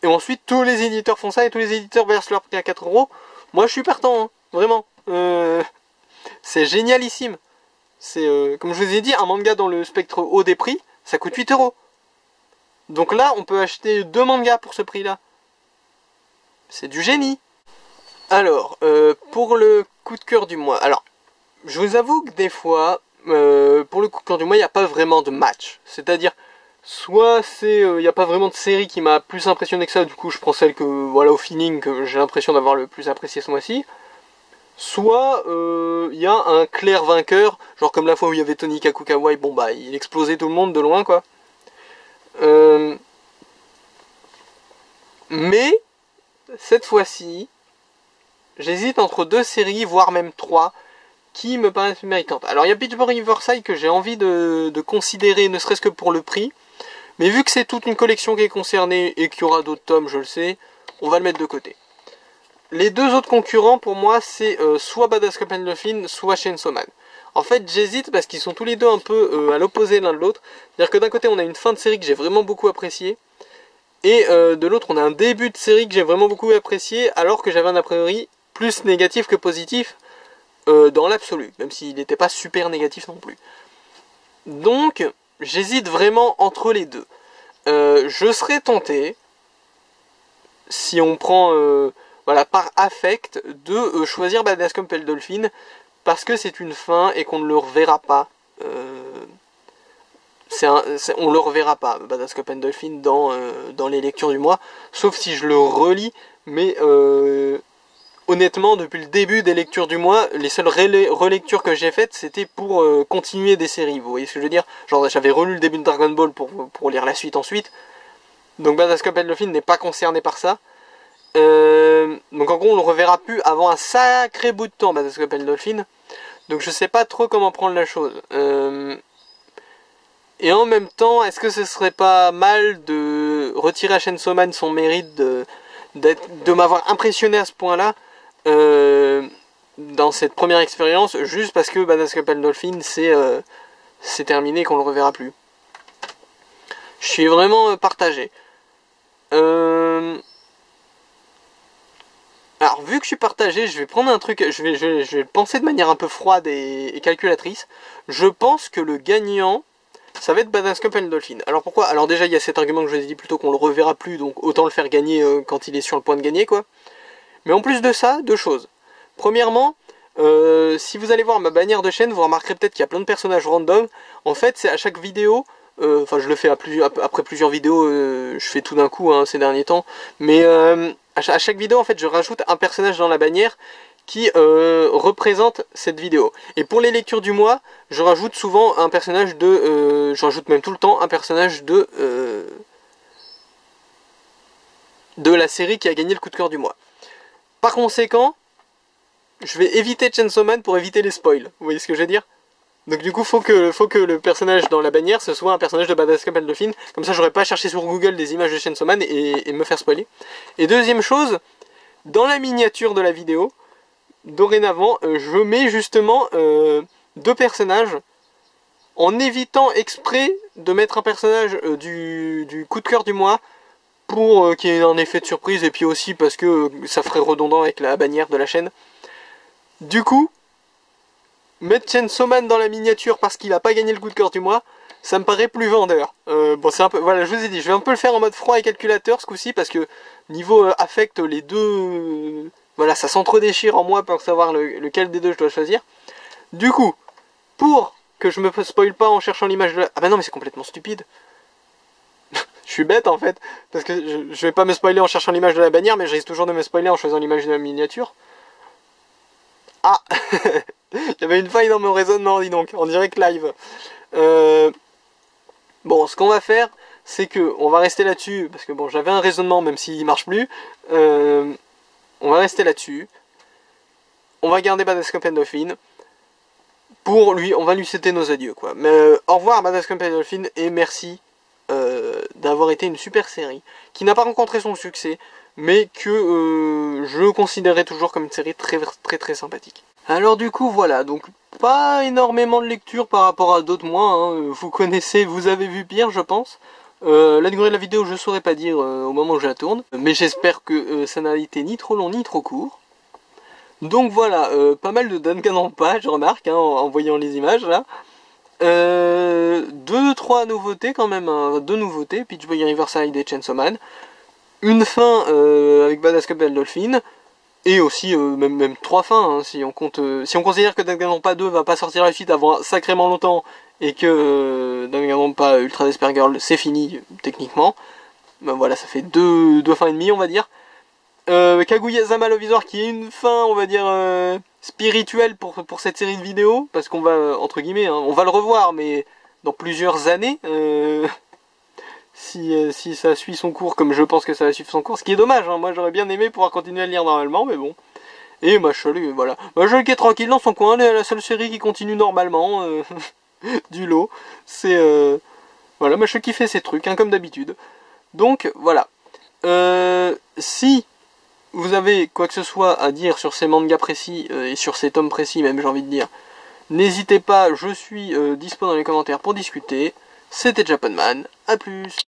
Et ensuite tous les éditeurs font ça et tous les éditeurs versent leur prix à 4 €. Moi je suis partant, hein, vraiment. C'est génialissime. C'est comme je vous ai dit, un manga dans le spectre haut des prix, ça coûte 8 €. Donc là, on peut acheter 2 mangas pour ce prix-là. C'est du génie. Alors, pour le coup de cœur du mois. Alors, je vous avoue que des fois, pour le coup de cœur du mois, il n'y a pas vraiment de match. C'est-à-dire, soit il n'y a pas vraiment de série qui m'a plus impressionné que ça, du coup je prends celle que, voilà, au feeling, que j'ai l'impression d'avoir le plus apprécié ce mois-ci. Soit il y a un clair vainqueur, genre comme la fois où il y avait Tony Kakukawai, bon bah il explosait tout le monde de loin quoi. Mais cette fois-ci, j'hésite entre 2 séries, voire même 3, qui me paraissent méritantes. Alors il y a Beach Boy Riverside que j'ai envie de considérer, ne serait-ce que pour le prix. Mais vu que c'est toute une collection qui est concernée et qu'il y aura d'autres tomes, je le sais, on va le mettre de côté. Les 2 autres concurrents pour moi c'est soit Badass Cop and Dolphin, soit Chainsaw Man. En fait j'hésite parce qu'ils sont tous les deux un peu à l'opposé l'un de l'autre. C'est-à-dire que d'un côté on a une fin de série que j'ai vraiment beaucoup appréciée. Et de l'autre on a un début de série que j'ai vraiment beaucoup apprécié. Alors que j'avais un a priori plus négatif que positif dans l'absolu. Même s'il n'était pas super négatif non plus. Donc j'hésite vraiment entre les deux. Je serais tenté, si on prend... voilà, par affect, de choisir Badass Cop and Dolphin parce que c'est une fin et qu'on ne le reverra pas. On le reverra pas, Badass Cop and Dolphin, dans les lectures du mois, sauf si je le relis, mais honnêtement, depuis le début des lectures du mois, les seules relectures que j'ai faites, c'était pour continuer des séries, vous voyez ce que je veux dire? Genre, j'avais relu le début de Dragon Ball pour lire la suite ensuite, donc Badass Cop and Dolphin n'est pas concerné par ça. Donc en gros on le reverra plus avant un sacré bout de temps, Badass Cop and Dolphin. Donc je sais pas trop comment prendre la chose. Et en même temps, est-ce que ce serait pas mal de retirer à Chainsaw Man son mérite de m'avoir impressionné à ce point-là dans cette première expérience, juste parce que Badass Cop and Dolphin c'est terminé et qu'on le reverra plus. Je suis vraiment partagé. Alors vu que je suis partagé, je vais prendre un truc, je vais penser de manière un peu froide et calculatrice. Je pense que le gagnant, ça va être Badass Cop and Dolphin. Alors pourquoi? Alors déjà il y a cet argument que je vous ai dit plutôt qu'on le reverra plus, donc autant le faire gagner quand il est sur le point de gagner quoi. Mais en plus de ça, 2 choses. Premièrement, si vous allez voir ma bannière de chaîne, vous remarquerez peut-être qu'il y a plein de personnages random. En fait c'est à chaque vidéo, enfin je le fais après plusieurs vidéos, je fais tout d'un coup hein, ces derniers temps, mais à chaque vidéo en fait je rajoute un personnage dans la bannière qui représente cette vidéo. Et pour les lectures du mois, je rajoute souvent un personnage je rajoute même tout le temps un personnage de la série qui a gagné le coup de cœur du mois. Par conséquent, je vais éviter Chainsaw Man pour éviter les spoils. Vous voyez ce que je veux dire? Donc du coup, faut que le personnage dans la bannière, ce soit un personnage de Badass Cop and Dolphin. Comme ça, j'aurais pas à chercher sur Google des images de Chainsaw Man et me faire spoiler. Et deuxième chose, dans la miniature de la vidéo, dorénavant, je mets justement 2 personnages, en évitant exprès de mettre un personnage du coup de cœur du mois, pour qu'il y ait un effet de surprise, et puis aussi parce que ça ferait redondant avec la bannière de la chaîne. Du coup, mettre Chainsaw Man dans la miniature parce qu'il a pas gagné le coup de cœur du mois, ça me paraît plus vendeur. Bon, c'est un peu, voilà, je vous ai dit, je vais un peu le faire en mode froid et calculateur ce coup-ci, parce que niveau affect, les deux, voilà, ça s'entre-déchire en moi pour savoir lequel des deux je dois choisir. Du coup, pour que je me spoil pas en cherchant l'image de la... Ah bah non, mais c'est complètement stupide. Je suis bête en fait, parce que je vais pas me spoiler en cherchant l'image de la bannière, mais je risque toujours de me spoiler en choisissant l'image de la miniature. Ah il y avait une faille dans mon raisonnement, dis donc, en direct live. Bon, ce qu'on va faire, c'est que on va rester là-dessus, parce que bon, j'avais un raisonnement, même s'il marche plus. On va rester là-dessus. On va garder Badass Cop and Dolphin. Pour lui, on va lui souhaiter nos adieux, quoi. Mais au revoir Badass Cop and Dolphin, et merci d'avoir été une super série, qui n'a pas rencontré son succès, mais que je considérais toujours comme une série très très très sympathique. Alors du coup voilà, donc pas énormément de lecture par rapport à d'autres mois, hein. Vous connaissez, vous avez vu pire je pense. La durée de la vidéo je saurais pas dire au moment où je la tourne, mais j'espère que ça n'a été ni trop long ni trop court. Donc voilà, pas mal de Danganronpa je remarque, hein, en voyant les images là. 2-3 nouveautés quand même, hein, 2 nouveautés, Peach Boy Riverside et Chainsaw Man. Une fin avec Badass Couple Dolphin. Et aussi même 3 fins, hein, si on considère que Danganronpa 2 va pas sortir la suite avant sacrément longtemps et que Danganronpa Ultra Despair Girl c'est fini techniquement. Ben voilà, ça fait 2 fins et demie on va dire. Kaguya-sama Love is War qui est une fin on va dire spirituelle pour cette série de vidéos, parce qu'on va, entre guillemets, hein, on va le revoir mais dans plusieurs années. Si ça suit son cours comme je pense que ça va suivre son cours, ce qui est dommage, hein. Moi j'aurais bien aimé pouvoir continuer à le lire normalement, mais bon. Et Mashle, voilà. Mashle qui est tranquille dans son coin, la seule série qui continue normalement du lot. C'est voilà, Mashle qui fait ses trucs, hein, comme d'habitude. Donc voilà. Si vous avez quoi que ce soit à dire sur ces mangas précis et sur ces tomes précis même, j'ai envie de dire, n'hésitez pas, je suis dispo dans les commentaires pour discuter. C'était Japanman, à plus.